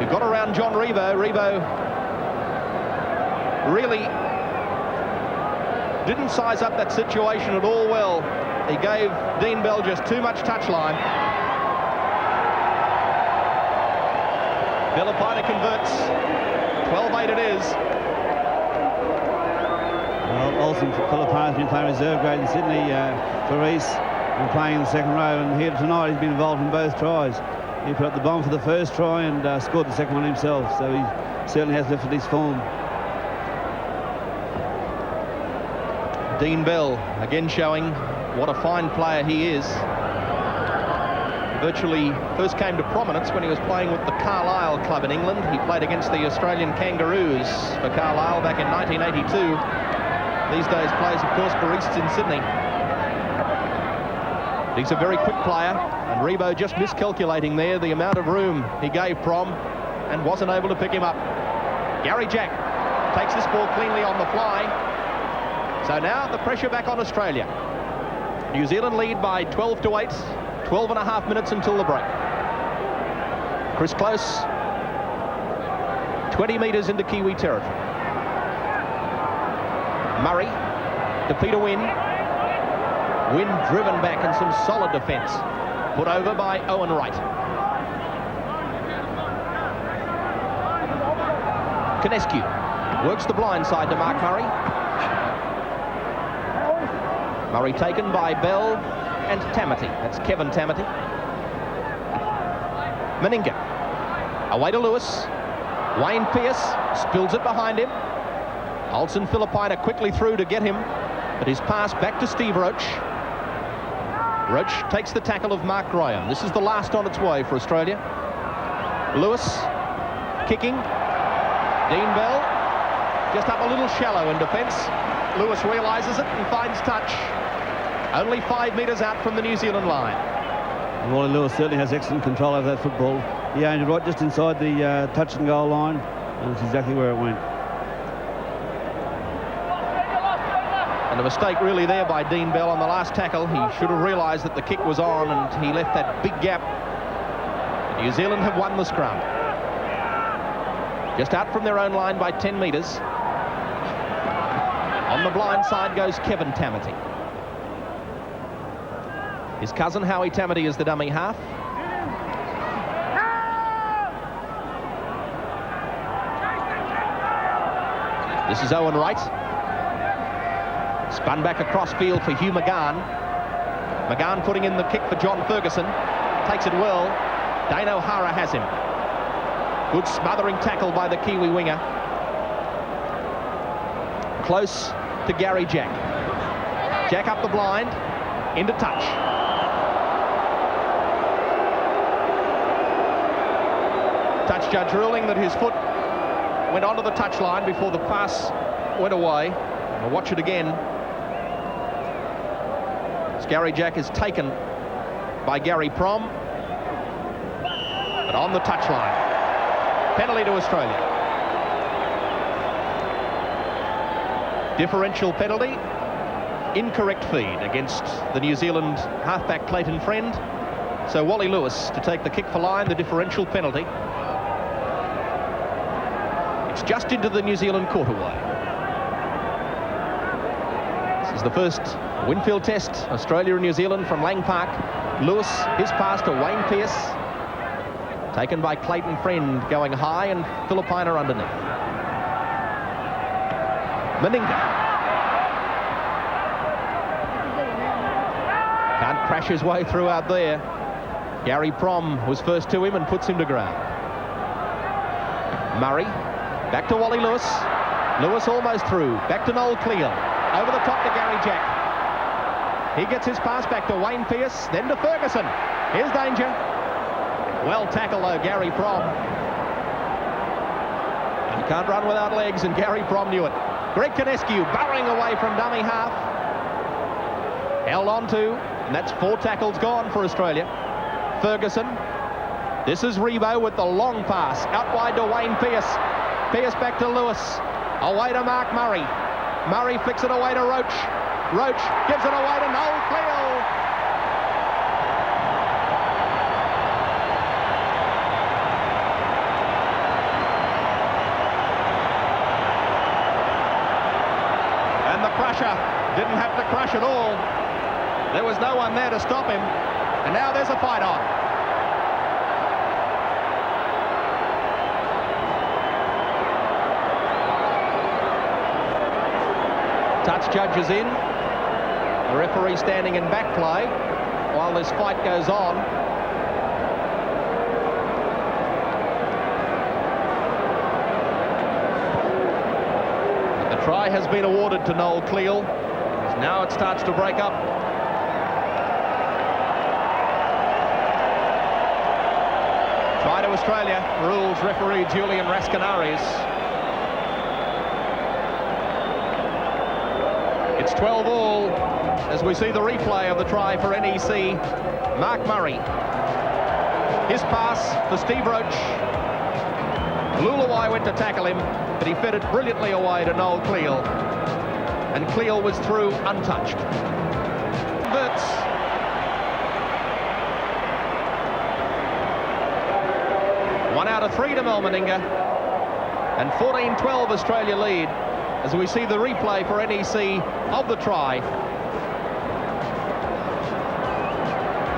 who got around John Rebo. Rebo really didn't size up that situation at all well. He gave Dean Bell just too much touchline. Filipino converts. 12-8 it is. Well, Olsen Filipino's been playing reserve grade in Sydney for Reese and playing in the second row, and here tonight he's been involved in both tries. He put up the bomb for the first try and scored the second one himself, so he certainly has lifted his form. Dean Bell again showing what a fine player he is. Virtually first came to prominence when he was playing with the Carlisle club in England. He played against the Australian Kangaroos for Carlisle back in 1982. These days plays, of course, for Easts in Sydney. He's a very quick player, and Rebo just miscalculating there the amount of room he gave Prom and wasn't able to pick him up. Gary Jack takes this ball cleanly on the fly. So now the pressure back on Australia. New Zealand lead by 12-8. 12 and a half minutes until the break. Chris Close, 20 metres into Kiwi territory. Murray to Peter Wynn. Wynn driven back in some solid defence. Put over by Owen Wright. Konescu works the blind side to Mark Murray. Murray taken by Bell and Tamati. That's Kevin Tamati. Meninga. Away to Lewis. Wayne Pearce spills it behind him. Olsen Filipina quickly through to get him, but his pass back to Steve Roach. Roach takes the tackle of Mark Graham. This is the last on its way for Australia. Lewis kicking. Dean Bell just up a little shallow in defence. Lewis realises it and finds touch. Only 5 metres out from the New Zealand line. Wally Lewis certainly has excellent control over that football. He aimed it right just inside the touch and goal line, and that's exactly where it went. And a mistake really there by Dean Bell on the last tackle. He should have realised that the kick was on, and he left that big gap. New Zealand have won the scrum. Just out from their own line by 10 metres. On the blind side goes Kevin Tamati. His cousin Howie Tamati is the dummy half. This is Owen Wright. Spun back across field for Hugh McGahn. McGahn putting in the kick for John Ferguson. Takes it well. Dane O'Hara has him. Good smothering tackle by the Kiwi winger. Close to Gary Jack. Jack up the blind. Into touch. Touch judge ruling that his foot went onto the touchline before the pass went away. We'll watch it again. As Gary Jack is taken by Gary Prom, but on the touchline. Penalty to Australia. Differential penalty. Incorrect feed against the New Zealand halfback Clayton Friend. So Wally Lewis to take the kick for line, the differential penalty. It's just into the New Zealand quarterway. This is the first Winfield Test, Australia and New Zealand from Lang Park. Lewis, his pass to Wayne Pearce. Taken by Clayton Friend, going high, and Filipina underneath. Meninga. Can't crash his way through out there. Gary Prom was first to him and puts him to ground. Murray, back to Wally Lewis. Lewis almost through. Back to Noel Cleal. Over the top to Gary Jack. He gets his pass back to Wayne Pearce, then to Ferguson. Here's danger. Well tackled though, Gary Prom. You can't run without legs, and Gary Prom knew it. Greg Kinescu burrowing away from dummy half. Held on to, and that's 4 tackles gone for Australia. Ferguson. This is Rebo with the long pass. Out wide to Wayne Pearce. Pearce back to Lewis. Away to Mark Murray. Murray flicks it away to Roach. Roach gives it away to Noel Cleal. And the crusher didn't have to crush at all. There was no one there to stop him. And now there's a fight on. Touch judge is in. The referee standing in back play while this fight goes on. The try has been awarded to Noel Cleal. Now it starts to break up. Try to Australia, rules referee Julian Rascanaris. It's 12 all as we see the replay of the try for NEC. Mark Murray. His pass for Steve Roach. Lulawai went to tackle him, but he fed it brilliantly away to Noel Cleal. And Cleal was through untouched. Verts. One out of 3 to Mel Meninga. And 14-12 Australia lead as we see the replay for NEC of the try.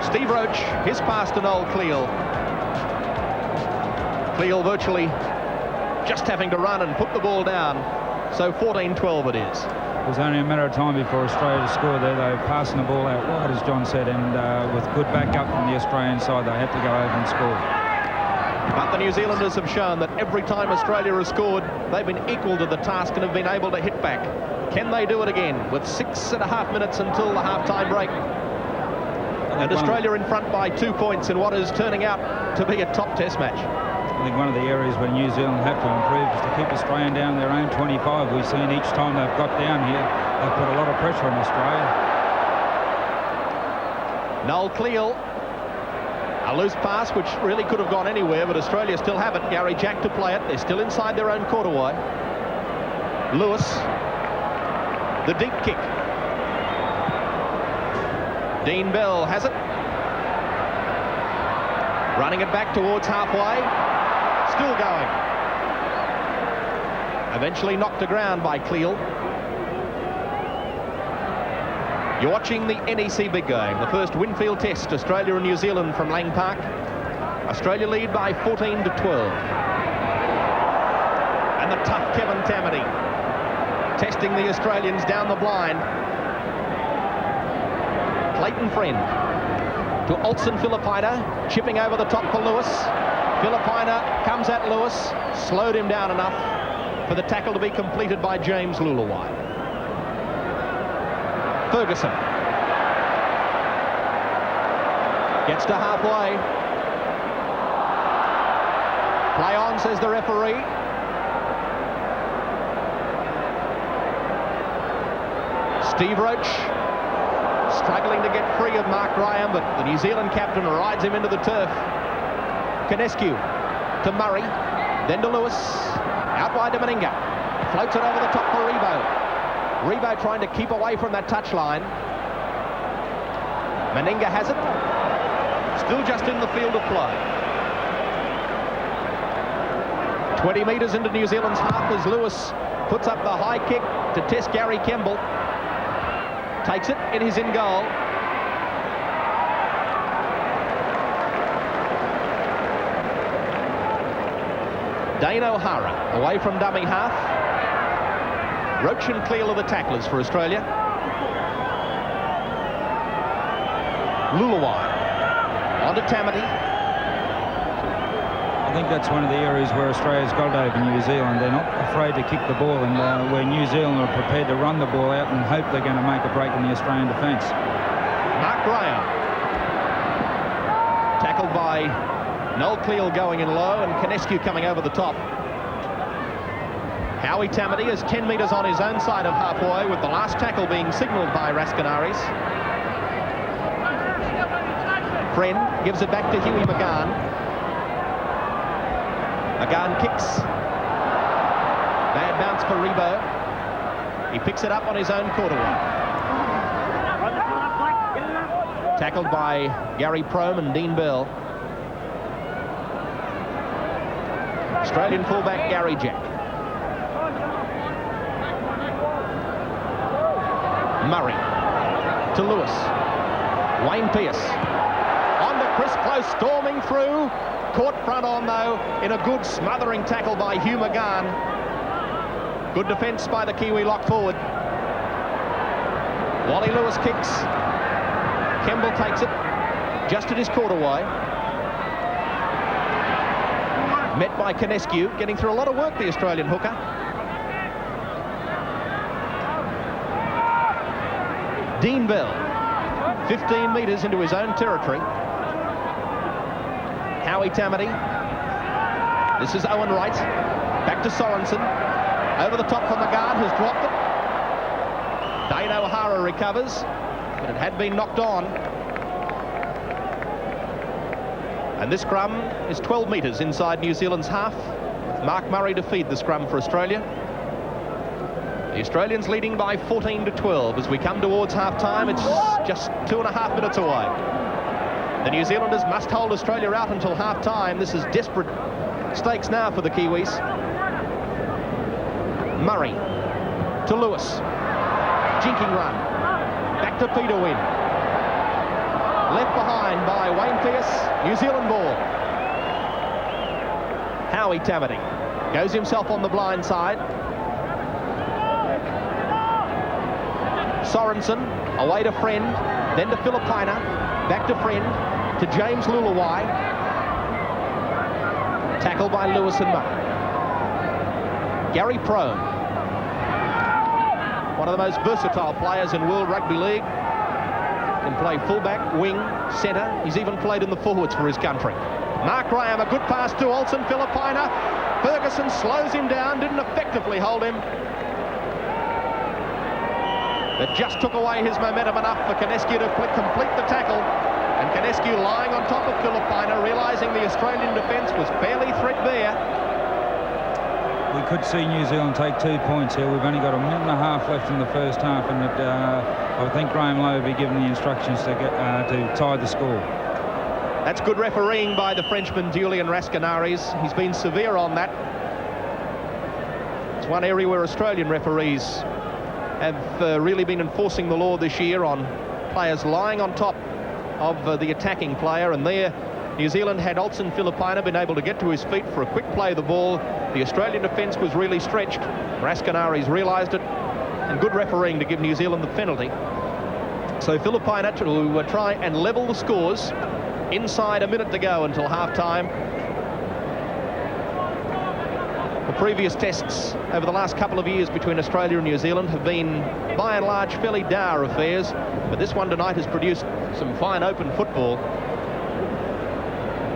Steve Roach, his pass to Noel Cleal. Cleal virtually just having to run and put the ball down. So 14-12 it is. It was only a matter of time before Australia scored there. They were passing the ball out wide, as John said, and with good backup from the Australian side, they had to go over and score. But the New Zealanders have shown that every time Australia has scored, they've been equal to the task and have been able to hit back. Can they do it again with 6.5 minutes until the half-time break? And Australia in front by 2 points in what is turning out to be a top test match. I think one of the areas where New Zealand have to improve is to keep Australia down their own 25. We've seen each time they've got down here, they've put a lot of pressure on Australia. Noel Cleal. A loose pass which really could have gone anywhere, but Australia still have it. Gary Jack to play it. They're still inside their own quarterway. Lewis. The deep kick. Dean Bell has it. Running it back towards halfway. Still going. Eventually knocked to ground by Cleal. You're watching the NEC big game, the first Winfield Test, Australia and New Zealand from Lang Park. Australia lead by 14-12. And the tough Kevin Tamati testing the Australians down the blind. Clayton Friend to Olsen Filipina, chipping over the top for Lewis. Filipina comes at Lewis, slowed him down enough for the tackle to be completed by James Lulawai. Ferguson gets to halfway. Play on, says the referee. Steve Roach struggling to get free of Mark Graham, but the New Zealand captain rides him into the turf. Kinescu to Murray, then to Lewis, out wide to Meninga. Floats it over the top for Rebo. Rebo trying to keep away from that touchline. Meninga has it. Still just in the field of play. 20 metres into New Zealand's half as Lewis puts up the high kick to test Gary Kemble. Takes it, it is in goal. Dane O'Hara away from dummy half. Roach and Cleal are the tacklers for Australia. Lulawai on to Tamati. I think that's one of the areas where Australia's got it over New Zealand. They're not afraid to kick the ball, and where New Zealand are prepared to run the ball out and hope they're going to make a break in the Australian defence. Graham. Tackled by Noel Cleal going in low and Canescu coming over the top. Howie Tamati is 10 metres on his own side of halfway, with the last tackle being signalled by Raskanaris. Friend gives it back to Huey McGahn. McGahn kicks. Bad bounce for Rebo. He picks it up on his own quarterway. Tackled by Gary Prome and Dean Bell. Australian fullback Gary Jack. Murray to Lewis. Wayne Pearce. On to Chris Close, storming through. Caught front on, though, in a good smothering tackle by Hugh McGahn. Good defence by the Kiwi lock forward. Wally Lewis kicks. Kemble takes it just at his quarterway. Met by Canescu, getting through a lot of work, the Australian hooker. Dean Bell, 15 metres into his own territory. Howie Tamati. This is Owen Wright. Back to Sorensen. Over the top for McGahn, who's dropped it. Dane O'Hara recovers, but it had been knocked on. And this scrum is 12 metres inside New Zealand's half. Mark Murray to feed the scrum for Australia. The Australians leading by 14-12 as we come towards half-time. It's just 2.5 minutes away. The New Zealanders must hold Australia out until half-time. This is desperate stakes now for the Kiwis. Murray to Lewis. Jinking run. Back to Peter Wynn. Left behind by Wayne Pearce. New Zealand ball. Howie Tamati goes himself on the blind side. Sorensen away to Friend, then to Filipina, back to Friend, to James Lulawai. Tackle by Lewis and Murray. Gary Prome, one of the most versatile players in World Rugby League. Can play fullback, wing, centre. He's even played in the forwards for his country. Mark Graham, a good pass to Olsen. Filipina. Ferguson slows him down, didn't effectively hold him. It just took away his momentum enough for Canescu to complete the tackle. And Canescu lying on top of Filipina, realising the Australian defence was fairly threadbare. We could see New Zealand take 2 points here. We've only got a minute and a half left in the first half, and I think Graham Lowe will be given the instructions to tie the score. That's good refereeing by the Frenchman Julian Raskanaris. He's been severe on that. It's one area where Australian referees have really been enforcing the law this year on players lying on top of the attacking player, and there New Zealand had Olsen Filipina been able to get to his feet for a quick play of the ball. The Australian defence was really stretched. Raskanaris realised it, and good refereeing to give New Zealand the penalty. So Filipina to try and level the scores inside a minute to go until half-time. The previous tests over the last couple of years between Australia and New Zealand have been, by and large, fairly dour affairs, but this one tonight has produced some fine open football.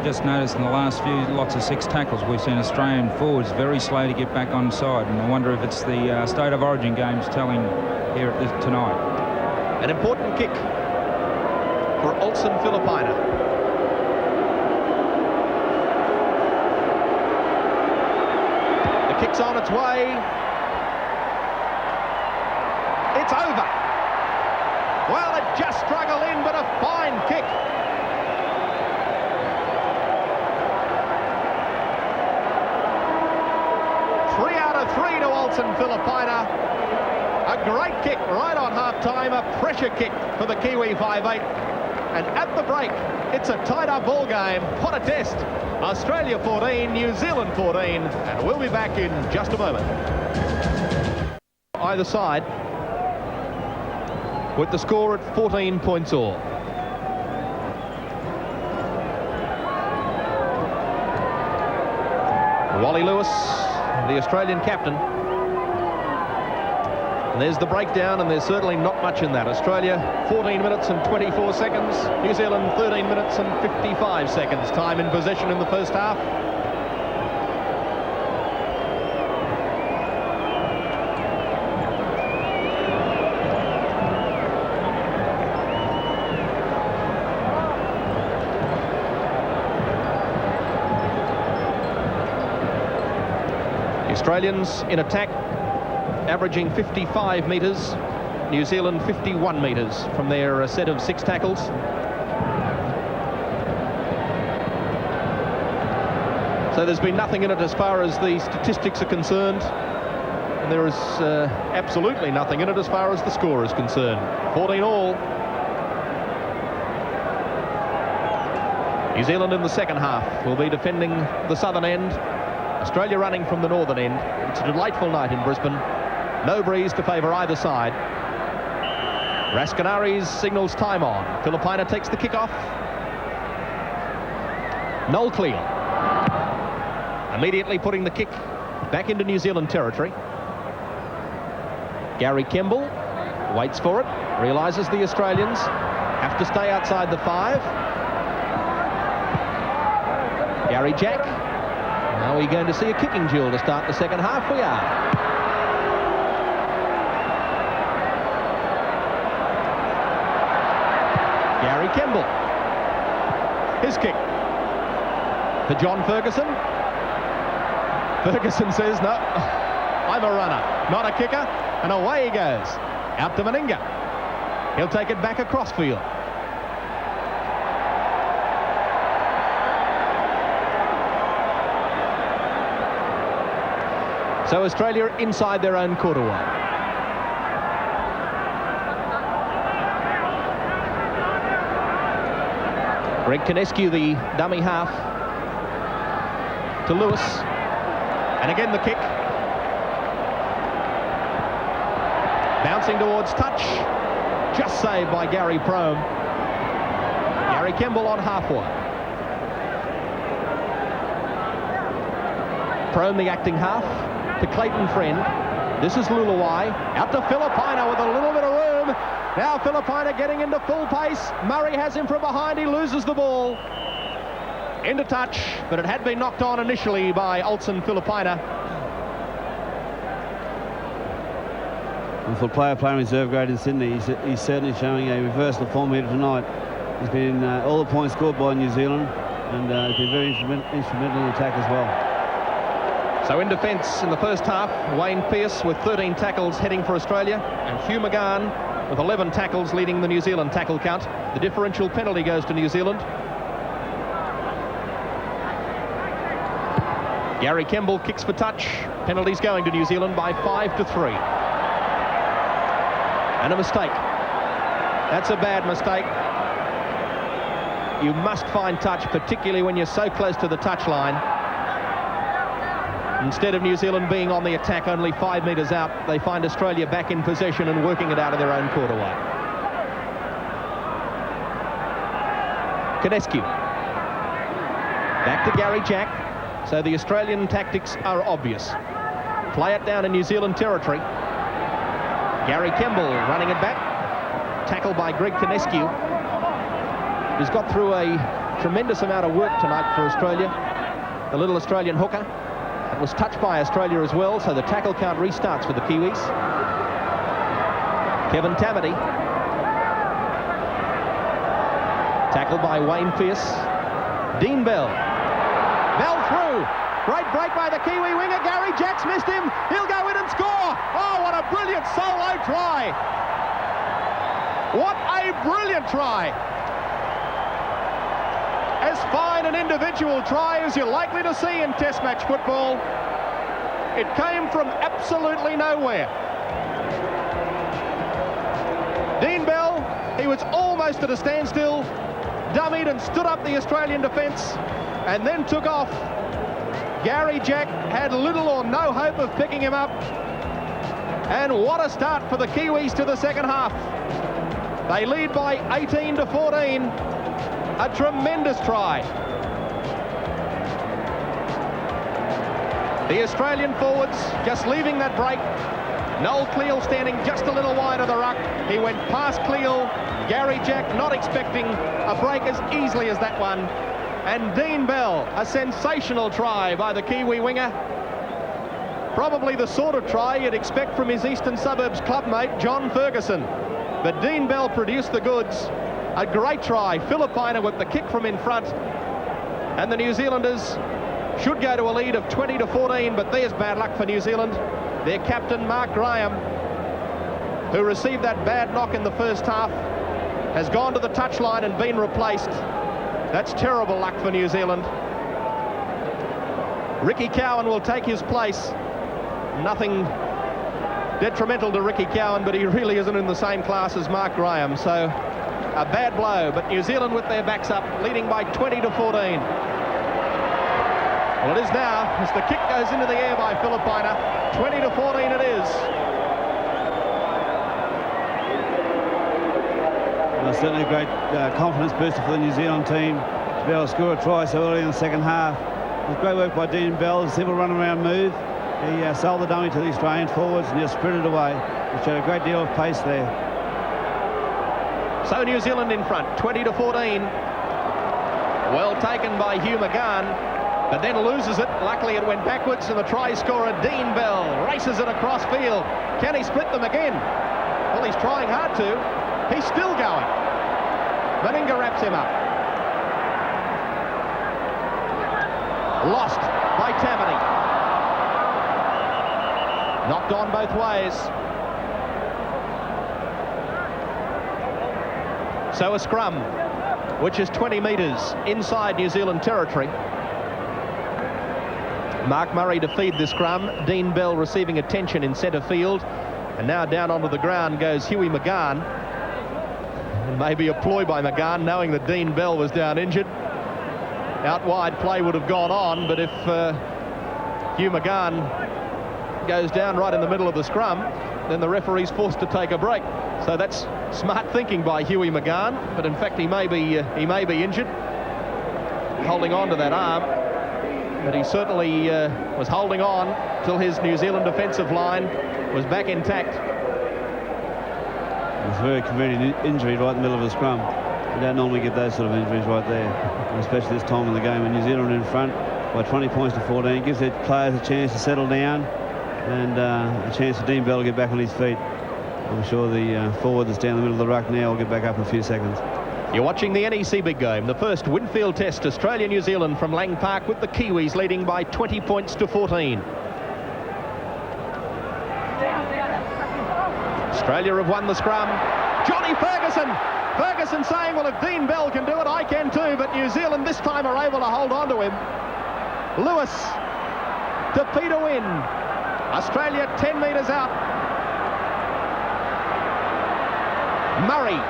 Just noticed in the last few lots of 6 tackles, we've seen Australian forwards very slow to get back on side, and I wonder if it's the State of Origin games telling here tonight. An important kick for Olsen Filipina. The kick's on its way. It's over. Well, it just struggled in, but a fine kick. Three to Olsen Filipina. A great kick right on half-time, a pressure kick for the Kiwi 5'8". And at the break, it's a tied-up ball game. What a test. Australia 14, New Zealand 14, and we'll be back in just a moment. Either side, with the score at 14 points all. Wally Lewis, the Australian captain, And there's the breakdown, and there's certainly not much in that. Australia, 14 minutes and 24 seconds. New Zealand, 13 minutes and 55 seconds. Time in possession in the first half. The Australians in attack, averaging 55 metres, New Zealand 51 metres from their set of 6 tackles. So there's been nothing in it as far as the statistics are concerned, and there is absolutely nothing in it as far as the score is concerned. 14 all. New Zealand in the second half will be defending the southern end, Australia running from the northern end. It's a delightful night in Brisbane. No breeze to favour either side. Raskinaris signals time on. Filipina takes the kick off. Noel clear. Immediately putting the kick back into New Zealand territory. Gary Kemble waits for it. Realises the Australians have to stay outside the 5. Gary Jack. Now we're going to see a kicking duel to start the second half. We are. Gary Kemble. His kick for John Ferguson. Ferguson says, no, I'm a runner, not a kicker. And away he goes. Out to Meninga. He'll take it back across field. So Australia inside their own quarter wall. Greg Kinescu, the dummy half, to Lewis. And again the kick. Bouncing towards touch. Just saved by Gary Prome. Gary Kemble on halfway. Prome, the acting half, to Clayton Friend. This is Luluwai. Out to Filipina with a little bit of room. Now Filipina getting into full pace. Murray has him from behind. He loses the ball. Into touch, but it had been knocked on initially by Olsen Filipina. And for a player playing reserve grade in Sydney, he's certainly showing a reversal of form here tonight. He's been all the points scored by New Zealand, and he's been very instrumental in the attack as well. So in defence in the first half, Wayne Pearce with 13 tackles heading for Australia, and Hugh McGahn with 11 tackles leading the New Zealand tackle count. The differential penalty goes to New Zealand. Gary Kemble kicks for touch. Penalties going to New Zealand by 5-3. And a mistake. That's a bad mistake. You must find touch, particularly when you're so close to the touchline. Instead of New Zealand being on the attack only 5 metres out, they find Australia back in possession and working it out of their own quarterway. Kinescu. Back to Gary Jack. So the Australian tactics are obvious. Play it down in New Zealand territory. Gary Kemble running it back. Tackled by Greg Kinescu, who's got through a tremendous amount of work tonight for Australia. The little Australian hooker. It was touched by Australia as well, so the tackle count restarts for the Kiwis. Kevin Tamati. Tackled by Wayne Pearce. Dean Bell. Bell through. Great break by the Kiwi winger. Gary Jack's missed him. He'll go in and score. Oh, what a brilliant solo try. What a brilliant try. As fine an individual try as you're likely to see in Test match football. It came from absolutely nowhere. Dean Bell, he was almost at a standstill, dummied and stood up the Australian defence, and then took off. Gary Jack had little or no hope of picking him up. And what a start for the Kiwis to the second half. They lead by 18-14. A tremendous try. The Australian forwards just leaving that break Noel Cleal standing just a little wide of the ruck. He went past Cleal. Gary Jack not expecting a break as easily as that one. And Dean Bell, a sensational try by the Kiwi winger. Probably the sort of try you'd expect from his Eastern Suburbs clubmate, John Ferguson. But Dean Bell produced the goods. A great try. Filipina with the kick from in front. And the New Zealanders should go to a lead of 20-14, but there's bad luck for New Zealand. Their captain, Mark Graham, who received that bad knock in the first half, has gone to the touchline and been replaced. That's terrible luck for New Zealand. Ricky Cowan will take his place. Nothing detrimental to Ricky Cowan, but he really isn't in the same class as Mark Graham. So a bad blow, but New Zealand with their backs up, leading by 20-14. Well, it is now, as the kick goes into the air by Filipina. 20-14 it is. Well, certainly a great confidence booster for the New Zealand team to be able to score a try so early in the second half. It was great work by Dean Bell, a simple run-around move. He sold the dummy to the Australian forwards and just sprinted away. He showed a great deal of pace there. So New Zealand in front, 20-14. Well taken by Hugh McGahn, but then loses it. Luckily it went backwards, and the try scorer, Dean Bell, races it across field. Can he split them again? Well, he's trying hard to. He's still going. Meninga wraps him up. Lost by Tammany. Knocked on both ways. So a scrum, which is 20 metres inside New Zealand territory. Mark Murray to feed the scrum. Dean Bell receiving attention in centre field. And now down onto the ground goes Huey McGahn. And maybe a ploy by McGahn, knowing that Dean Bell was down injured. Out wide play would have gone on, but if Hugh McGahn goes down right in the middle of the scrum, then the referee's forced to take a break. So that's smart thinking by Huey McGahn, but in fact he may be injured, holding on to that arm. But he certainly was holding on till his New Zealand defensive line was back intact. It's a very convenient injury right in the middle of the scrum. You don't normally get those sort of injuries right there, and especially this time in the game when New Zealand are in front by 20-14. It gives their players a chance to settle down and a chance for Dean Bell to get back on his feet. I'm sure the forward that's down the middle of the ruck now will get back up in a few seconds. You're watching the NEC Big Game, the first Winfield Test, Australia-New Zealand from Lang Park, with the Kiwis leading by 20-14. Australia have won the scrum. Johnny Ferguson! Ferguson saying, well, if Dean Bell can do it, I can too, but New Zealand this time are able to hold on to him. Lewis to Peter Wynn. Australia 10 metres out. Murray.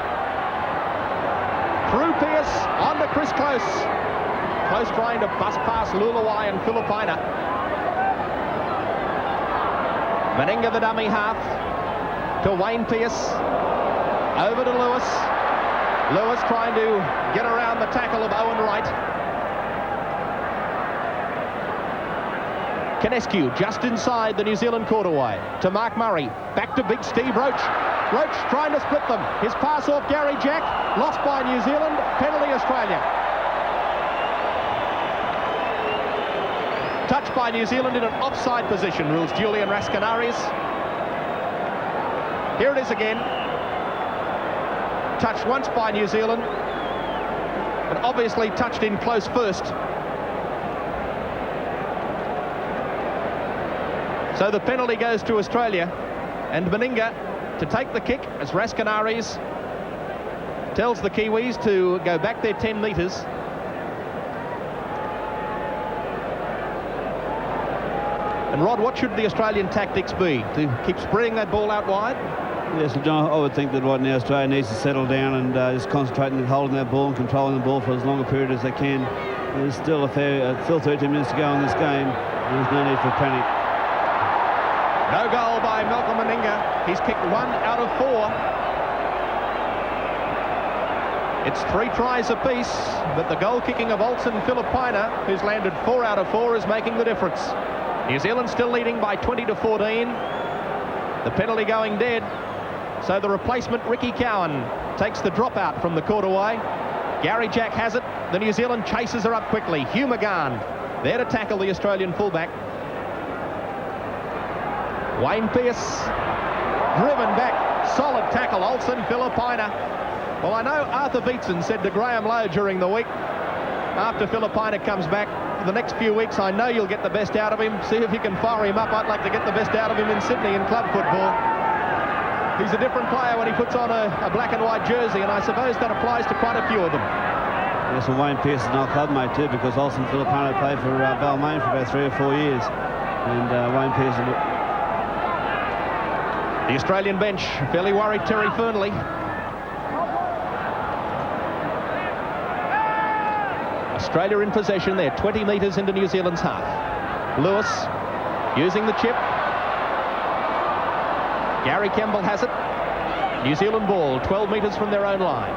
Through Pearce, on to Chris Close. Close trying to bust past Lulawai and Filipina. Meninga the dummy half to Wayne Pearce. Over to Lewis. Lewis trying to get around the tackle of Owen Wright. Canescu just inside the New Zealand quarterway to Mark Murray. Back to big Steve Roach. Roach trying to split them. His pass off Gary Jack. Lost by New Zealand. Penalty Australia. Touched by New Zealand in an offside position, rules Julian Rascanaris. Here it is again. Touched once by New Zealand, but obviously touched in close first. So the penalty goes to Australia, and Meninga to take the kick as Rascanaris tells the Kiwis to go back their 10 metres. And Rod, what should the Australian tactics be? To keep spreading that ball out wide? Yes, John, I would think that right now Australia needs to settle down and just concentrate on holding that ball and controlling the ball for as long a period as they can. There's still still 13 minutes to go in this game, and there's no need for panic. No goal by Malcolm Meninga. He's kicked 1 out of 4. It's 3 tries apiece, but the goal kicking of Olsen Filipina, who's landed 4 out of 4, is making the difference. New Zealand still leading by 20-14. The penalty going dead. So the replacement, Ricky Cowan, takes the drop out from the court away. Gary Jack has it. The New Zealand chases her up quickly. Hugh McGahn there to tackle the Australian fullback. Wayne Pearce driven back. Solid tackle. Olsen Filipina. Well, I know Arthur Beetson said to Graham Lowe during the week, after Filipina comes back, for the next few weeks, I know you'll get the best out of him. See if you can fire him up. I'd like to get the best out of him in Sydney in club football. He's a different player when he puts on a black and white jersey, and I suppose that applies to quite a few of them. Yes, well, Wayne Pearce is an old club mate too, because Olsen Filipino played for Balmain for about 3 or 4 years. And Wayne Pearce... The Australian bench, fairly worried Terry Fernley. Australia in possession there, 20 metres into New Zealand's half. Lewis using the chip. Gary Campbell has it. New Zealand ball, 12 metres from their own line.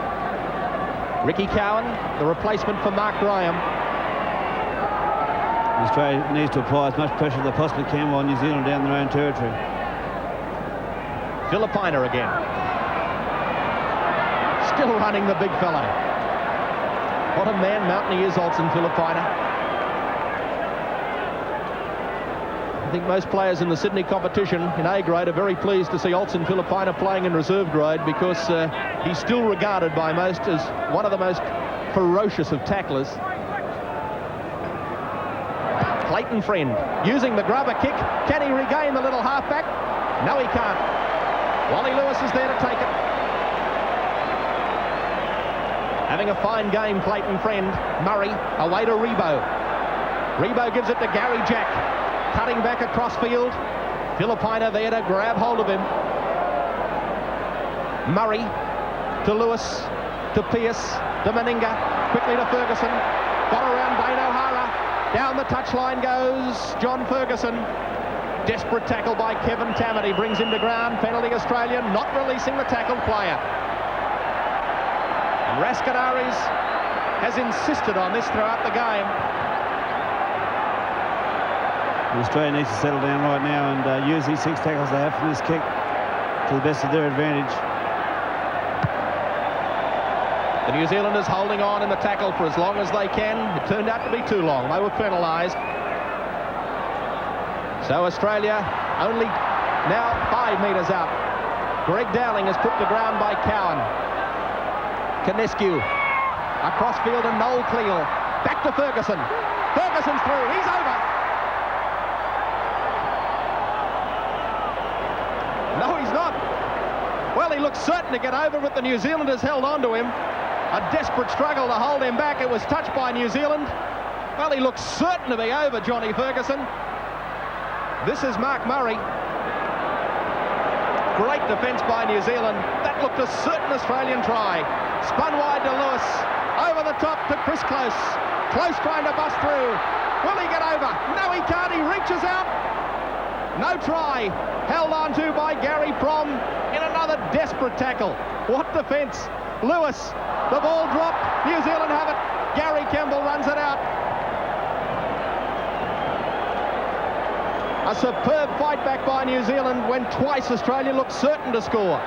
Ricky Cowan, the replacement for Mark Graham. Australia needs to apply as much pressure as they possibly can while New Zealand down their own territory. Filipina again. Still running the big fellow. What a man mountain he is, Olsen Filipina. I think most players in the Sydney competition in A grade are very pleased to see Olsen Filipina playing in reserve grade, because he's still regarded by most as one of the most ferocious of tacklers. Clayton Friend using the grubber kick. Can he regain the little halfback? No, he can't. Wally Lewis is there to take it. Having a fine game, Clayton Friend. Murray away to Rebo. Rebo gives it to Gary Jack. Cutting back across field. Filipina there to grab hold of him. Murray to Lewis, to Pearce, to Meninga. Quickly to Ferguson. Got around Dane O'Hara. Down the touchline goes John Ferguson. Desperate tackle by Kevin Tamati. Brings him to ground. Penalty Australia, not releasing the tackled player. Raskanaris has insisted on this throughout the game. Australia needs to settle down right now and use these 6 tackles they have from this kick to the best of their advantage. The New Zealanders holding on in the tackle for as long as they can. It turned out to be too long. They were penalised. So Australia only now 5 metres out. Greg Dowling is put to ground by Cowan. Canescu across field and Noel Cleal. Back to Ferguson. Ferguson's through. He's over. No, he's not. Well, he looks certain to get over, but the New Zealanders held on to him. A desperate struggle to hold him back. It was touched by New Zealand. Well, he looks certain to be over, Johnny Ferguson. This is Mark Murray. Great defence by New Zealand. That looked a certain Australian try. Spun wide to Lewis. Over the top to Chris Close. Close trying to bust through. Will he get over? No, he can't. He reaches out. No try. Held on to by Gary Prom in another desperate tackle. What defence. Lewis. The ball dropped. New Zealand have it. Gary Campbell runs it out. A superb fight back by New Zealand when twice Australia looked certain to score.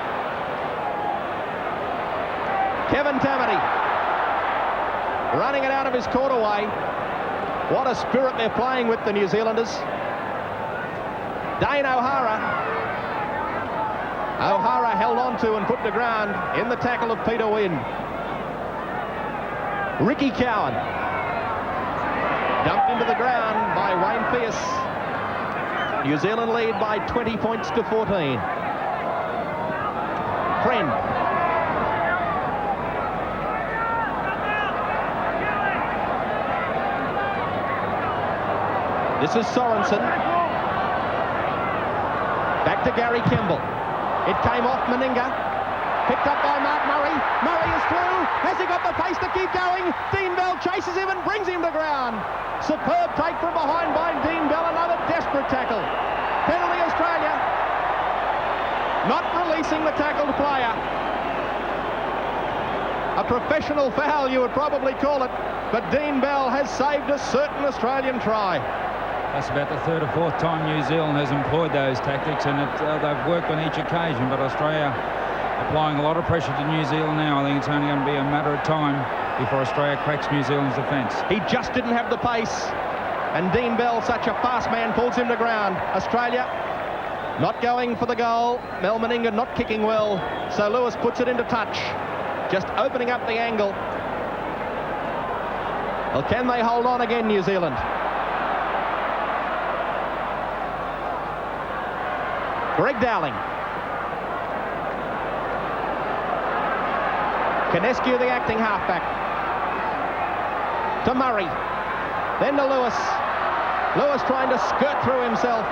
Kevin Tamati running it out of his court away. What a spirit they're playing with, the New Zealanders. Dane O'Hara. O'Hara held on to and put to ground in the tackle of Peter Wynn. Ricky Cowan dumped into the ground by Wayne Pearce. New Zealand lead by 20 points to 14. Friend. This is Sorensen. Back to Gary Campbell. It came off Meninga. Picked up by Mark Murray. Murray is through. Has he got the pace to keep going? Dean Bell chases him and brings him to ground. Superb take from behind by Dean Bell. Another desperate tackle. Penalty Australia. Not releasing the tackled player. A professional foul, you would probably call it. But Dean Bell has saved a certain Australian try. That's about the third or fourth time New Zealand has employed those tactics, and they've worked on each occasion. But Australia applying a lot of pressure to New Zealand now. I think it's only going to be a matter of time before Australia cracks New Zealand's defence. He just didn't have the pace, and Dean Bell, such a fast man, pulls him to ground. Australia not going for the goal. Mel Meninga not kicking well, so Lewis puts it into touch, just opening up the angle. Well, can they hold on again, New Zealand? Greg Dowling. Canescu, the acting halfback. To Murray. Then to Lewis. Lewis trying to skirt through himself.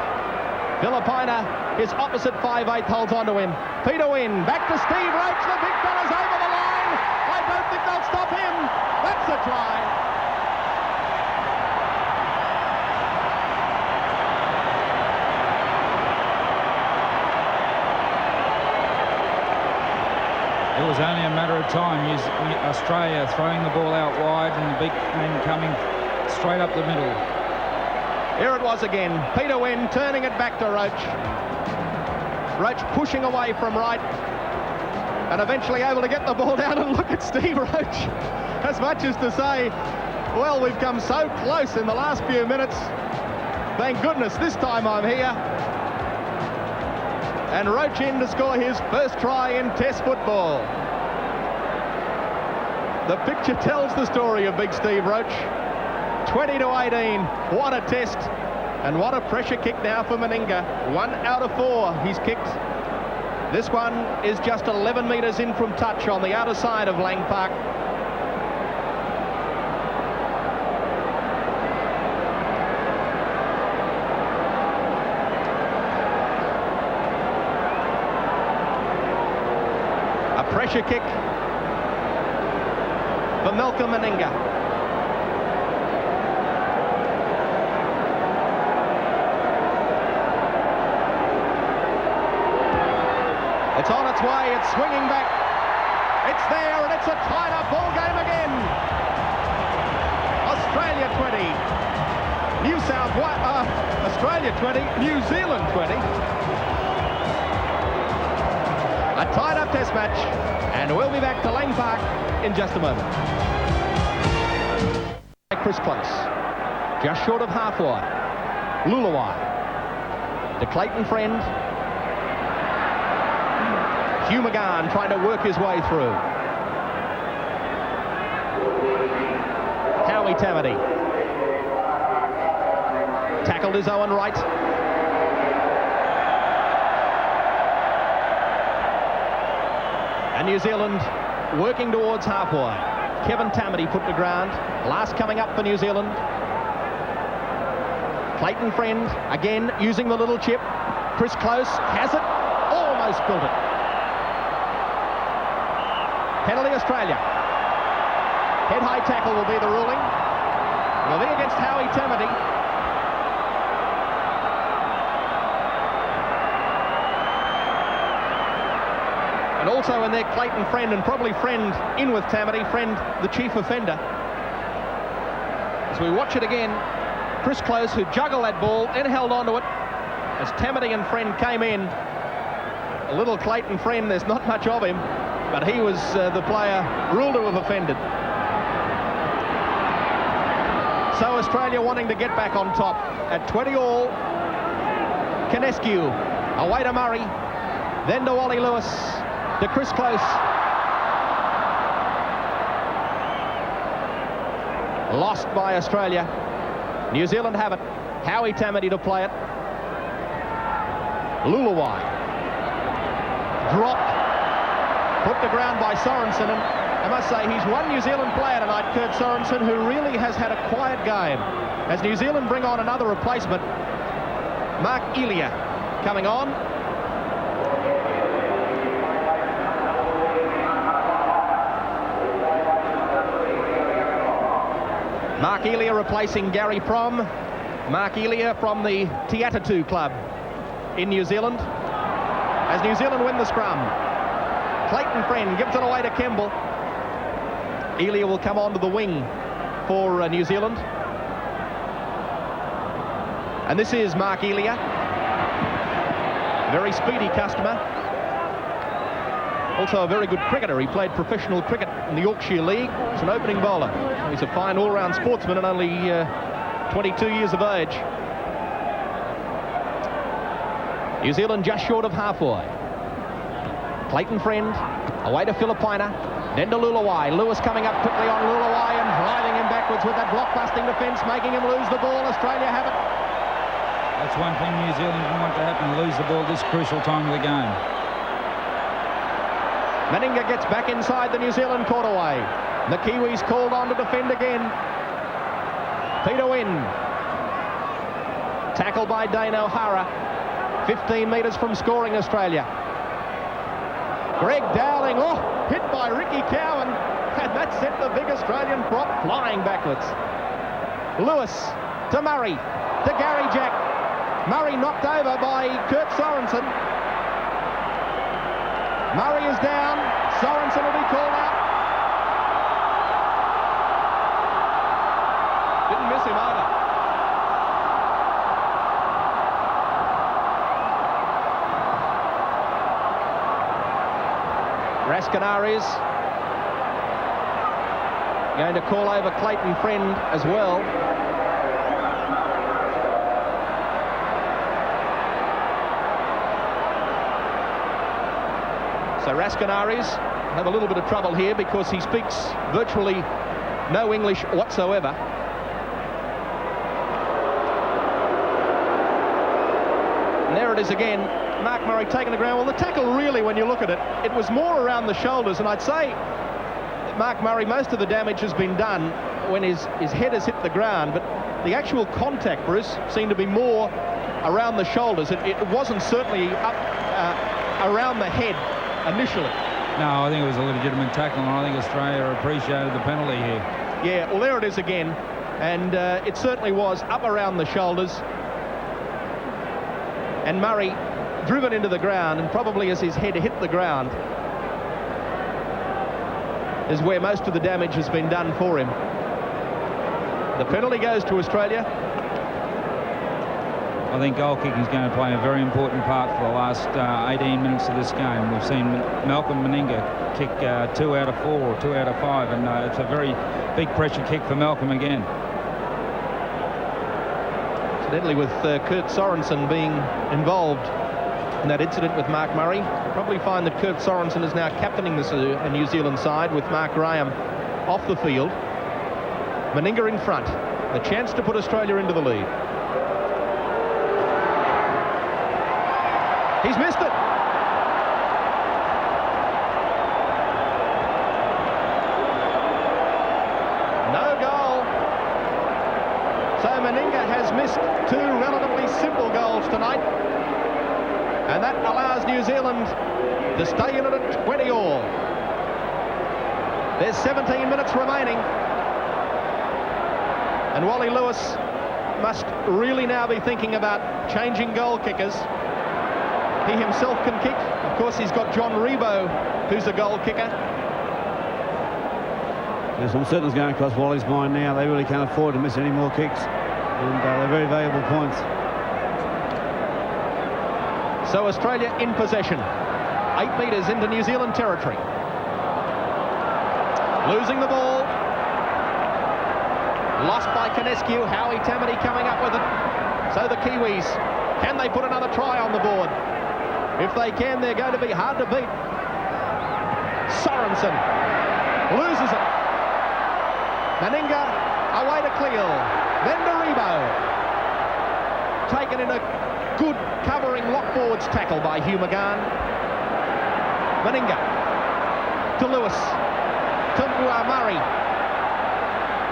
Filipina, his opposite 5'8", holds on to him. Peter Wynn, back to Steve Roach. The big fella's over the line. I don't think they'll stop him. That's a try. It was only a matter of time. Australia throwing the ball out wide and the big men coming straight up the middle. Here it was again. Peter Wynn turning it back to Roach. Roach pushing away from right and eventually able to get the ball down, and look at Steve Roach. As much as to say, well, we've come so close in the last few minutes. Thank goodness this time I'm here. And Roach in to score his first try in Test football. The picture tells the story of big Steve Roach. 20-18, what a test, and what a pressure kick now for Meninga. 1 out of 4 he's kicked. This one is just 11 metres in from touch on the outer side of Lang Park. A pressure kick for Malcolm Meninga. It's on its way, it's swinging back. It's there, and it's a tied-up ball game again. Australia 20. Australia 20, New Zealand 20. A tied-up test match, and we'll be back to Lang Park in just a moment. Chris Close, just short of half wide. Lulawai to Clayton Friend. Hugh McGahn trying to work his way through. Howie Tamati. Tackled his Owen Wright. And New Zealand working towards half wide. Kevin Tamati put to ground. Last coming up for New Zealand. Clayton Friend again using the little chip. Chris Close has it. Almost built it. Penalty Australia. Head-high tackle will be the ruling. Will be against Howie Tamati. And also in there, Clayton Friend, and probably Friend in with Tamati. Friend, the chief offender. As we watch it again, Chris Close, who juggled that ball and held on to it as Tamati and Friend came in. A little Clayton Friend, there's not much of him, but he was the player ruled to have offended. So Australia wanting to get back on top at 20-all. Canescu away to Murray, then to Wally Lewis, to Chris Close. Lost by Australia. New Zealand have it. Howie Tamati to play it. Lulawai dropped. Put to ground by Sorensen, and I must say he's one New Zealand player tonight, Kurt Sorensen, who really has had a quiet game. As New Zealand bring on another replacement, Mark Elia coming on. Mark Elia replacing Gary Prom. Mark Elia from the Te Atatu club in New Zealand. As New Zealand win the scrum. Clayton Friend gives it away to Kemble. Elia will come onto the wing for New Zealand. And this is Mark Elia, very speedy customer. Also a very good cricketer. He played professional cricket in the Yorkshire League. He's an opening bowler. He's a fine all-round sportsman and only 22 years of age. New Zealand just short of halfway. Clayton Friend, away to Filipina, then to Lulawai. Lewis coming up quickly on Lulawai and driving him backwards with that blockbusting defence, making him lose the ball. Australia have it. That's one thing New Zealand didn't want to happen, lose the ball this crucial time of the game. Meninga gets back inside the New Zealand quarterway. The Kiwis called on to defend again. Peter Wynn. Tackled by Dane O'Hara. 15 metres from scoring Australia. Greg Dowling, hit by Ricky Cowan. And that sent the big Australian prop flying backwards. Lewis to Murray, to Gary Jack. Murray knocked over by Kurt Sorensen. Murray is down. Sorensen will be called out. Didn't miss him either. Rascanaris going to call over Clayton Friend as well. So Rascanaris have a little bit of trouble here because he speaks virtually no English whatsoever. And there it is again. Mark Murray taking the ground. Well, the tackle really, when you look at it, it was more around the shoulders. And I'd say Mark Murray, most of the damage has been done when his head has hit the ground. But the actual contact, Bruce, seemed to be more around the shoulders. It wasn't certainly up around the head initially. No, I think it was a legitimate tackle, and I think Australia appreciated the penalty here. Yeah, well, there it is again. And it certainly was up around the shoulders. And Murray driven into the ground, and probably as his head hit the ground is where most of the damage has been done for him. The penalty goes to Australia. I think goal kicking is going to play a very important part for the last 18 minutes of this game. We've seen Malcolm Meninga kick 2 out of 4 or 2 out of 5, and it's a very big pressure kick for Malcolm again. Incidentally, with Kurt Sorensen being involved in that incident with Mark Murray, you'll probably find that Kurt Sorensen is now captaining this New Zealand side with Mark Graham off the field. Meninga in front. The chance to put Australia into the lead. He's missed it. No goal. So Meninga has missed 2 relatively simple goals tonight. And that allows New Zealand to stay in it at 20 all. There's 17 minutes remaining. And Wally Lewis must really now be thinking about changing goal kickers. He himself can kick. Of course, he's got John Rebo, who's a goal kicker. There's some certainties going across Wally's mind now. They really can't afford to miss any more kicks. And they're very valuable points. So Australia in possession. 8 metres into New Zealand territory. Losing the ball. Lost by Canescu. Howie Tamati coming up with it. So the Kiwis, can they put another try on the board? If they can, they're going to be hard to beat. Sorensen loses it. Meninga away to Cleal. Then to Rebo. Taken in a good covering lock forwards tackle by Hugh McGahn. Meninga to Lewis. To Murray.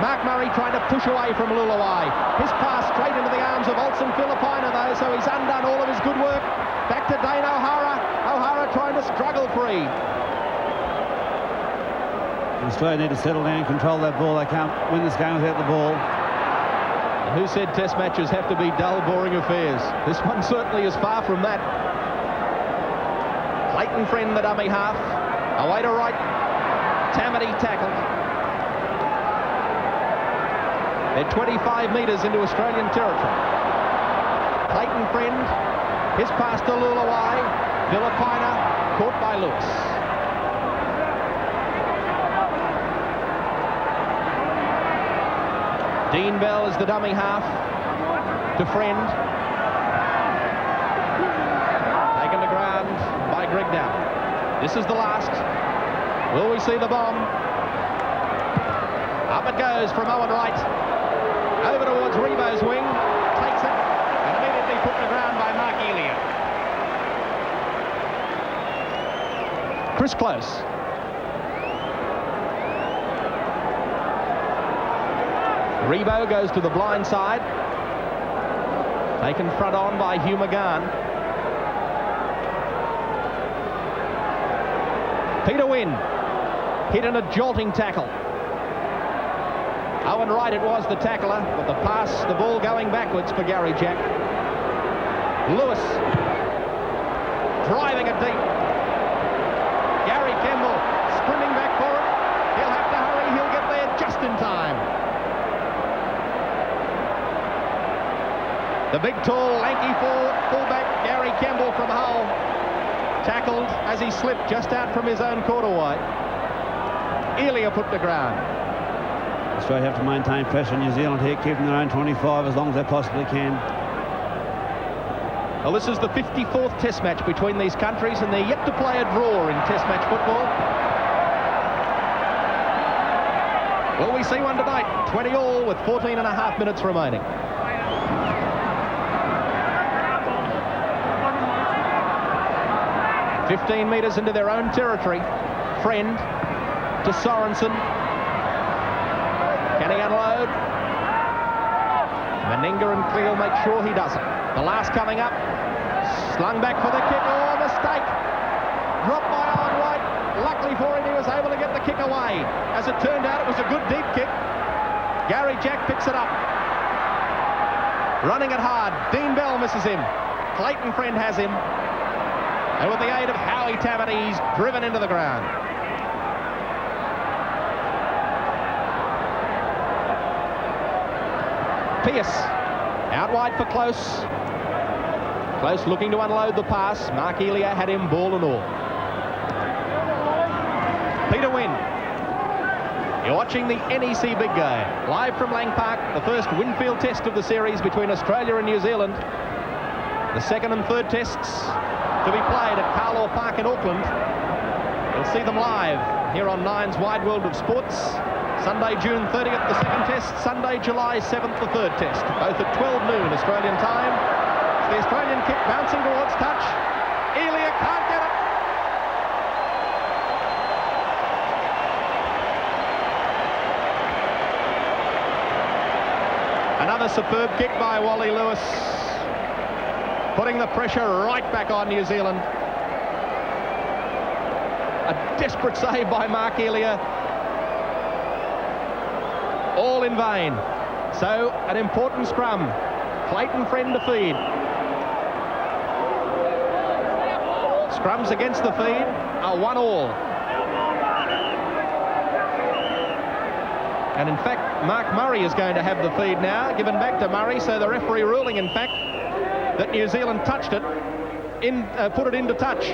Mark Murray trying to push away from Lulawai. His pass straight into the arms of Olsen Filipina though, so he's undone all of his good work. Back to Dane O'Hara. O'Hara trying to struggle free. Australia need to settle down and control that ball. They can't win this game without the ball. And who said test matches have to be dull, boring affairs? This one certainly is far from that. Clayton Friend, the dummy half. Away to right. Tamati tackled. They're 25 metres into Australian territory. Friend. His pass to Lulawai. Filipina caught by Lewis. Dean Bell is the dummy half to Friend. Taken to ground by Greg Down. This is the last. Will we see the bomb? Up it goes from Owen Wright. Over towards Rebo's wing. Takes it and immediately put to ground by Mark Elia. Chris Close. Rebo goes to the blind side. Taken front on by Hugh McGann. Peter Wynn hit in a jolting tackle. Owen Wright it was the tackler, but the pass, the ball going backwards for Gary Jack. Lewis driving it deep. Gary Campbell sprinting back for it. He'll have to hurry, he'll get there just in time. The big, tall, lanky fullback, Gary Campbell from Hull, tackled as he slipped just out from his own quarterway. Elia put to ground. Australia have to maintain pressure on New Zealand here, keeping their own 25 as long as they possibly can. Well, this is the 54th Test match between these countries, and they're yet to play a draw in Test match football. Will we see one tonight? 20 all with 14 and a half minutes remaining. And 15 metres into their own territory. Friend to Sorensen. Can he unload? Meninga and Cleo make sure he doesn't. The last coming up. Slung back for the kick. Oh, mistake. Dropped by Owen Wright. Luckily for him, he was able to get the kick away. As it turned out, it was a good deep kick. Gary Jack picks it up. Running it hard. Dean Bell misses him. Clayton Friend has him. And with the aid of Howie Taverty, he's driven into the ground. Pearce out wide for Close. Close looking to unload the pass. Mark Elia had him ball and all. Peter Wynn. You're watching the NEC Big Game live from Lang Park, the first Winfield Test of the series between Australia and New Zealand. The second and third tests to be played at Carlaw Park in Auckland. You'll see them live here on Nine's Wide World of Sports. Sunday, June 30th, the second test. Sunday, July 7th, the third test. Both at 12 noon Australian time. The Australian kick bouncing towards touch. Elia can't get it. Another superb kick by Wally Lewis. Putting the pressure right back on New Zealand. A desperate save by Mark Elia. All in vain. So, an important scrum. Clayton Friend to feed. Scrums against the feed are 1-1. And in fact, Mark Murray is going to have the feed now, given back to Murray, so the referee ruling, in fact, that New Zealand touched it, put it into touch.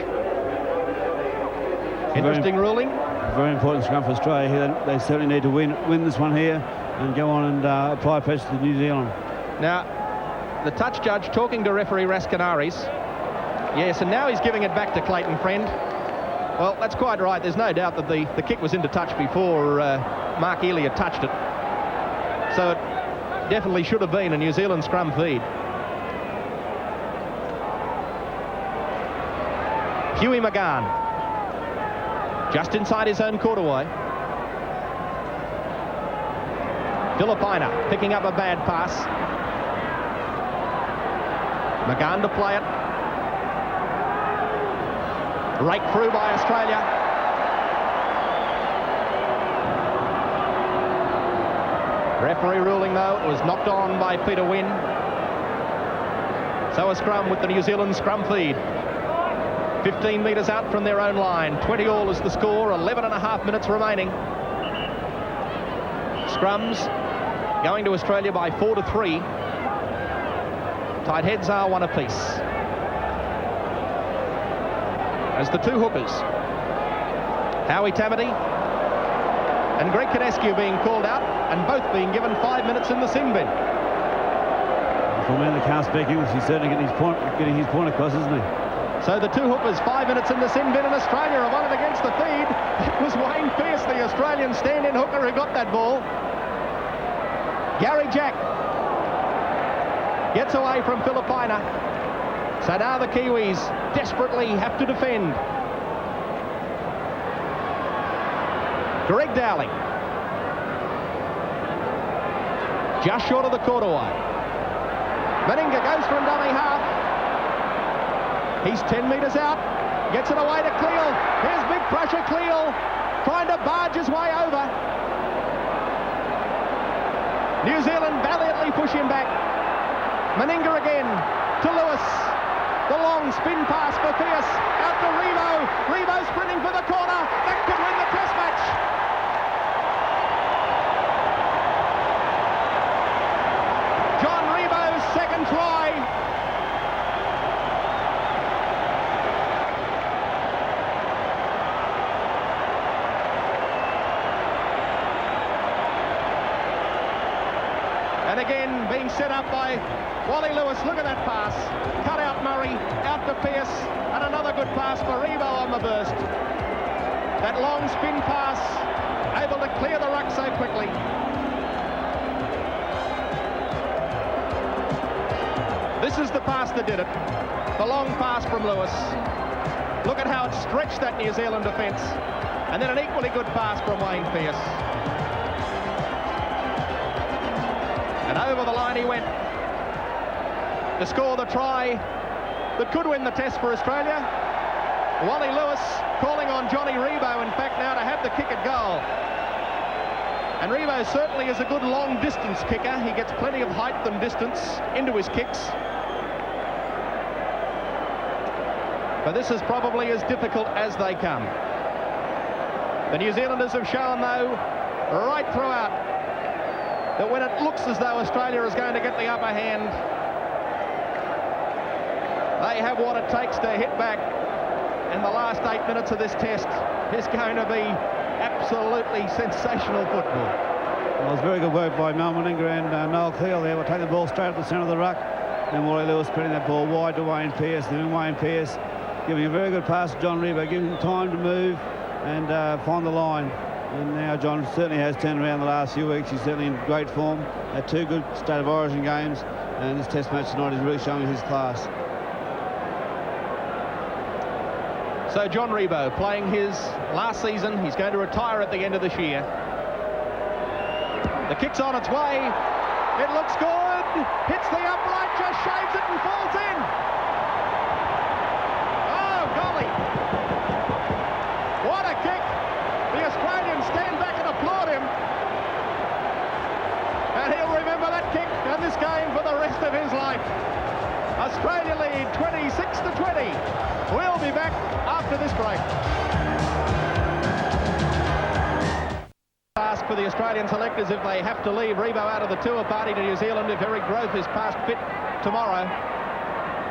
Interesting ruling. Very important scrum for Australia here. They certainly need to win this one here and go on and apply pressure to New Zealand. Now, the touch judge talking to referee Rascanaris. Yes, and now he's giving it back to Clayton Friend. Well, that's quite right. There's no doubt that the kick was into touch before Mark Elia touched it. So it definitely should have been a New Zealand scrum feed. Huey McGann. Just inside his own quarterway. Filipina picking up a bad pass. McGann to play it. Rake through by Australia. Referee ruling, though, it was knocked on by Peter Wynn. So a scrum with the New Zealand scrum feed. 15 metres out from their own line. 20-all is the score, 11 and a half minutes remaining. Scrums going to Australia by 4-3. Tight heads are one apiece. As the two hookers, Howie Tamati and Greg Kadescu being called out, and both being given 5 minutes in the sin bin. For a man that can't speak English, he's certainly getting his point across, isn't he? So the two hookers, 5 minutes in the sin bin, and Australia have won it against the feed. It was Wayne Pearce, the Australian stand-in hooker, who got that ball. Gary Jack gets away from Filipina. So now the Kiwis desperately have to defend. Greg Dowling. Just short of the quarterway. Meninga goes from dummy half. He's 10 metres out. Gets it away to Cleal. Here's big pressure, Cleal, trying to barge his way over. New Zealand valiantly push him back. Meninga again to Lewis. The long spin pass for Pearce. Out to Rebo. Rebo sprinting for the corner. That could win the test match. John Rebo's second try. And again, being set up by Wally Lewis. Look at that pass. Cut out Murray, out to Pearce, and another good pass for Rebo on the burst. That long spin pass, able to clear the ruck so quickly. This is the pass that did it. The long pass from Lewis. Look at how it stretched that New Zealand defence. And then an equally good pass from Wayne Pearce. And over the line he went to score the try that could win the test for Australia. Wally Lewis calling on Johnny Rebo, in fact, now to have the kick at goal. And Rebo certainly is a good long distance kicker. He gets plenty of height and distance into his kicks. But this is probably as difficult as they come. The New Zealanders have shown, though, right throughout, that when it looks as though Australia is going to get the upper hand, they have what it takes to hit back. And the last 8 minutes of this test is going to be absolutely sensational football. Well, it was very good work by Mal Meninga and Noel Cleal there. We'll take the ball straight at the centre of the ruck. And Wally Lewis spreading that ball wide to Wayne Pearce. Then Wayne Pearce giving a very good pass to John Rebo, giving him time to move and find the line. And now John certainly has turned around the last few weeks. He's certainly in great form. Had two good State of Origin games. And this test match tonight is really showing his class. So John Rebo playing his last season. He's going to retire at the end of this year. The kick's on its way. It looks good. Hits the upright, just shaves it and falls in. Oh, golly. What a kick. The Australians stand back and applaud him. And he'll remember that kick in this game for the rest of his life. Australia lead 26-20. We'll be back after this break. Ask for the Australian selectors if they have to leave Rebo out of the tour party to New Zealand if Eric Grove is past fit tomorrow.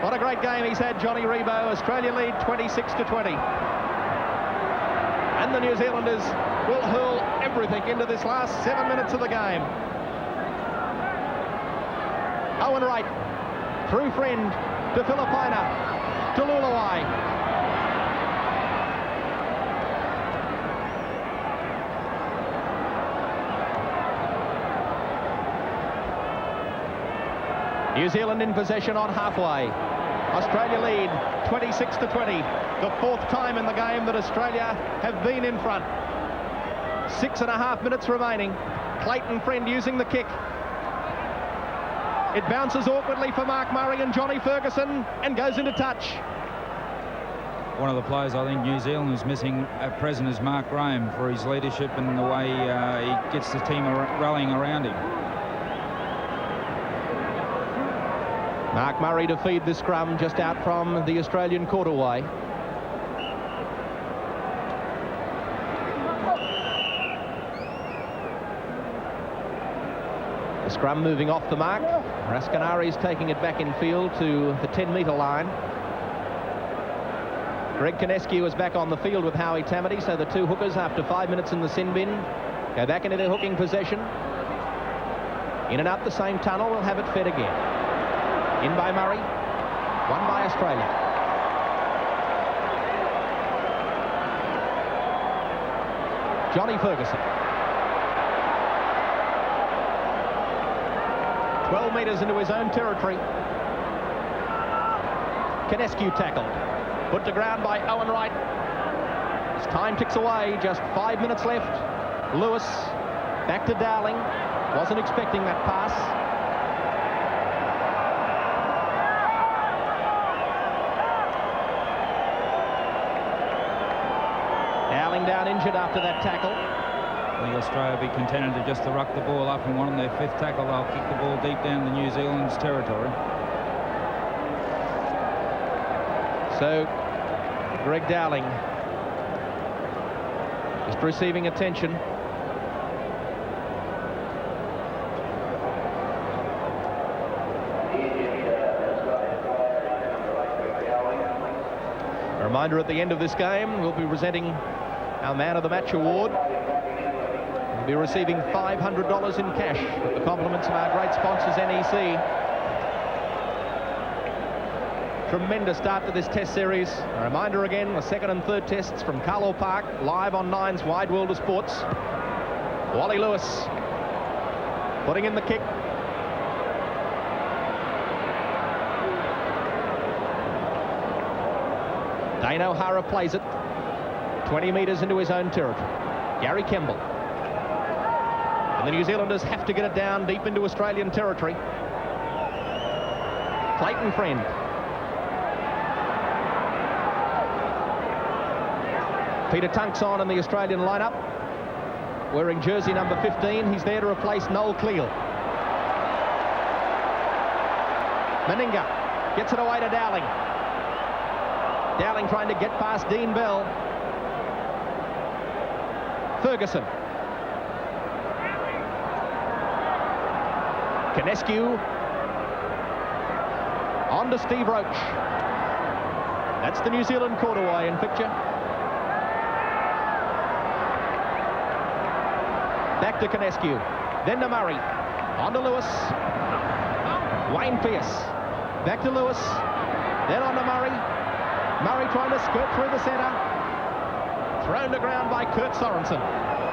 What a great game he's had, Johnny Rebo. Australia lead 26-20. And the New Zealanders will hurl everything into this last 7 minutes of the game. Owen Wright, through Friend to Filipina, to Luluai. New Zealand in possession on halfway. Australia lead 26-20. The fourth time in the game that Australia have been in front. 6.5 minutes remaining. Clayton Friend using the kick. It bounces awkwardly for Mark Murray and Johnny Ferguson and goes into touch. One of the players I think New Zealand is missing at present is Mark Graham for his leadership and the way he gets the team rallying around him. Mark Murray to feed the scrum just out from the Australian quarterway. The scrum moving off the mark. Rascanari is taking it back in field to the 10-metre line. Greg Kinescu is back on the field with Howie Tamati, so the two hookers, after 5 minutes in the sin bin, go back into their hooking possession. In and out the same tunnel, we'll have it fed again. In by Murray, one by Australia. Johnny Ferguson. 12 metres into his own territory. Kinescu tackled. Put to ground by Owen Wright. As time ticks away, just 5 minutes left. Lewis back to Dowling. Wasn't expecting that pass. Dowling down injured after that tackle. I think Australia will be contented to just to ruck the ball up, and on their 5th tackle they'll kick the ball deep down to New Zealand's territory. So Greg Dowling just receiving attention. A reminder, at the end of this game, we'll be presenting our Man of the Match award. We'll be receiving $500 in cash with the compliments of our great sponsors, NEC. Tremendous start to this test series. A reminder again, the 2nd and 3rd tests from Carlaw Park, live on Nine's Wide World of Sports. Wally Lewis putting in the kick. Dane O'Hara plays it 20 metres into his own territory. Gary Kemble. And the New Zealanders have to get it down deep into Australian territory. Clayton Friend. Peter Tunk's on in the Australian lineup, wearing jersey number 15. He's there to replace Noel Cleal. Meninga gets it away to Dowling. Dowling trying to get past Dean Bell. Ferguson. Kinescu. On to Steve Roach. That's the New Zealand corduroy in picture. Back to Kinescu, then to Murray, on to Lewis, Wayne Pearce, back to Lewis, then on to Murray, Murray trying to skirt through the centre, thrown to ground by Kurt Sorensen.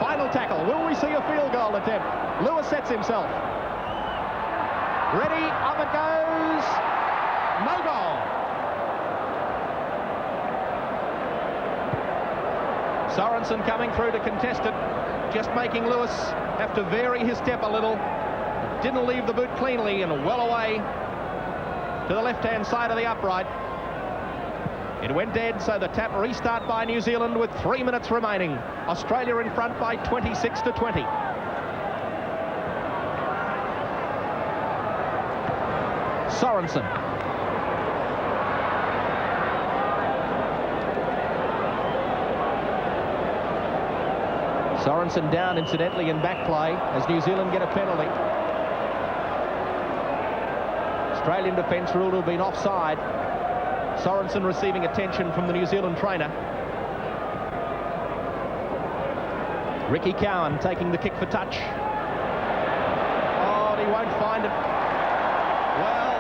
Final tackle, will we see a field goal attempt? Lewis sets himself, ready, up it goes, no goal. Sorensen coming through to contest it. Just making Lewis have to vary his step a little. Didn't leave the boot cleanly and well away to the left-hand side of the upright. It went dead, so the tap restart by New Zealand with 3 minutes remaining. Australia in front by 26-20. Sorensen. Sorensen down, incidentally, in back play as New Zealand get a penalty. Australian defence ruled to have been offside. Sorensen receiving attention from the New Zealand trainer. Ricky Cowan taking the kick for touch. Oh, he won't find it. Well,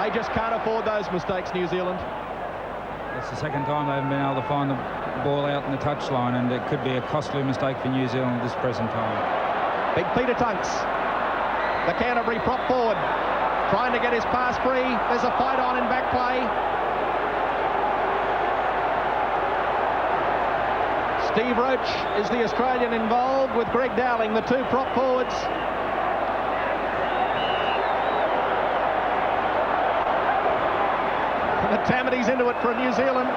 they just can't afford those mistakes, New Zealand. It's the second time they've been able to find the ball out in the touchline, and it could be a costly mistake for New Zealand at this present time. Big Peter Tunks, the Canterbury prop forward, trying to get his pass free. There's a fight on in back play. Steve Roach is the Australian involved with Greg Dowling, the two prop forwards. And the Tamate's into it for New Zealand,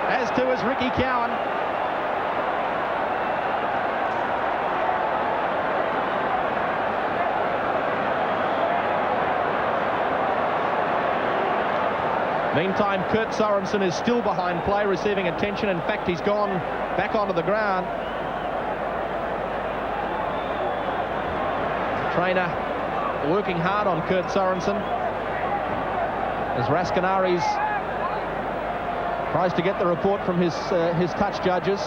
as too is Ricky Cowan. Meantime, Kurt Sorensen is still behind play, receiving attention. In fact, he's gone back onto the ground. trainer working hard on Kurt Sorensen as Raskinaris tries to get the report from his touch judges.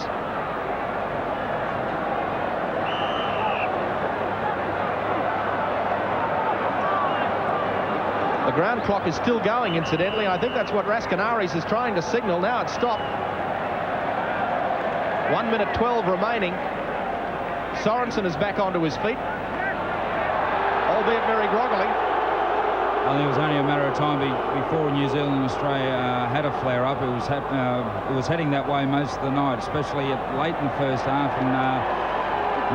The ground clock is still going, incidentally. I think that's what Raskinaris is trying to signal. Now it's stopped. 1 minute 12 remaining. Sorensen is back onto his feet, albeit very groggily. I think it was only a matter of time before New Zealand and Australia had a flare-up. It was heading that way most of the night, especially late in the first half and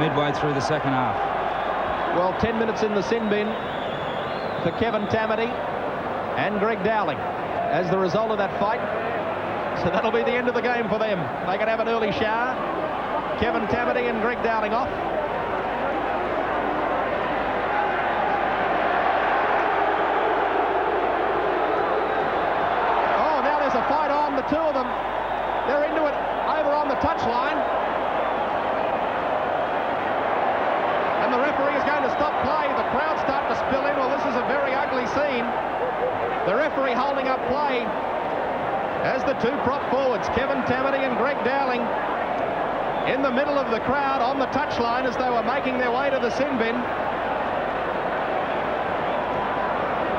midway through the second half. Well, 10 minutes in the sin bin for Kevin Tamati and Greg Dowling as the result of that fight. So that'll be the end of the game for them. They can have an early shower. Kevin Tamati and Greg Dowling off. Oh, now there's a fight on, the two of them. They're into it over on the touchline. And the referee is going to stop play. The crowd's starting to spill in. Well, this is a very ugly scene. The referee holding up play as the two prop forwards, Kevin Tamati and Greg Dowling, in the middle of the crowd on the touchline as they were making their way to the sin bin.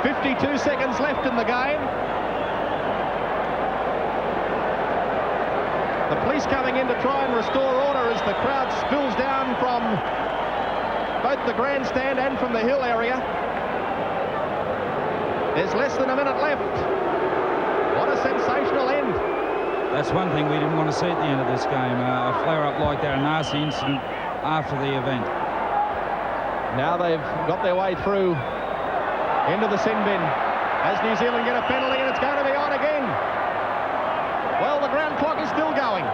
52 seconds left in the game. The police coming in to try and restore order as the crowd spills down from both the grandstand and from the hill area. There's less than a minute left. What a sensational end. That's one thing we didn't want to see at the end of this game, a flare-up like that, a nasty incident after the event. Now they've got their way through into the sin bin as New Zealand get a penalty, and it's going to be on again. Well, the ground clock is still going.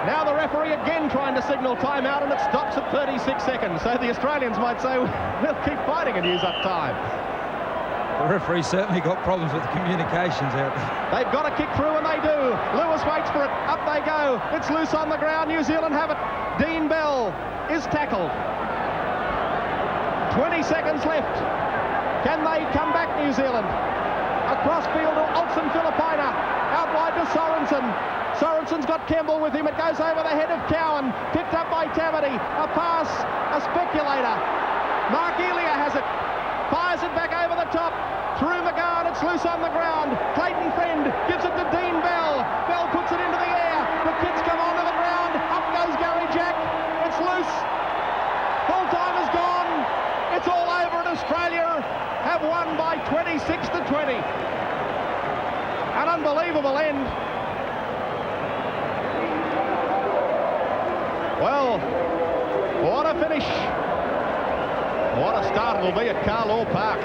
Now the referee again trying to signal timeout, and it stops at 36 seconds. So the Australians might say, we'll keep fighting and use up time. The referee certainly got problems with the communications out there. They've got to kick through, and they do. Lewis waits for it. Up they go. It's loose on the ground. New Zealand have it. Dean Bell is tackled. 20 seconds left. Can they come back, New Zealand? Across field to Olsen Filipina. Out wide to Sorensen. Sorensen's got Kemble with him. It goes over the head of Cowan. Picked up by Tamati. A pass. A speculator. Mark Elia has it. Fires it back over the top. Through McGahn. It's loose on the ground. Clayton Friend gives it to Dean Bell. Bell puts it into the air. The kids come onto the ground. Up goes Gary Jack. It's loose. Full time is gone. It's all over, and Australia have won by 26 to 20. An unbelievable end. Well, what a finish. What a start it'll be at Carlaw Park.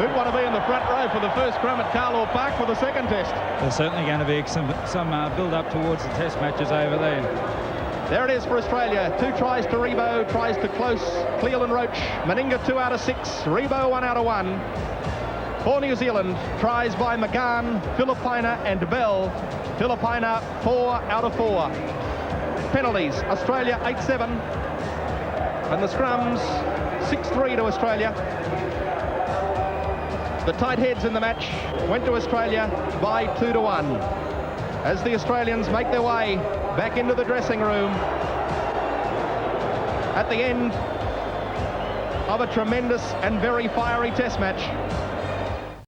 Who'd want to be in the front row for the first scrum at Carlaw Park for the second test? There's certainly going to be some build-up towards the test matches over there. There it is for Australia. 2 tries to Rebo, tries to Close, Cleland Roach, Meninga 2 out of 6, Rebo 1 out of 1. For New Zealand, tries by McGahn, Filipina and Bell. Filipina 4 out of 4. Penalties, Australia 8-7. And the scrums 6-3 to Australia. The tight heads in the match went to Australia by 2-1 as the Australians make their way back into the dressing room at the end of a tremendous and very fiery test match.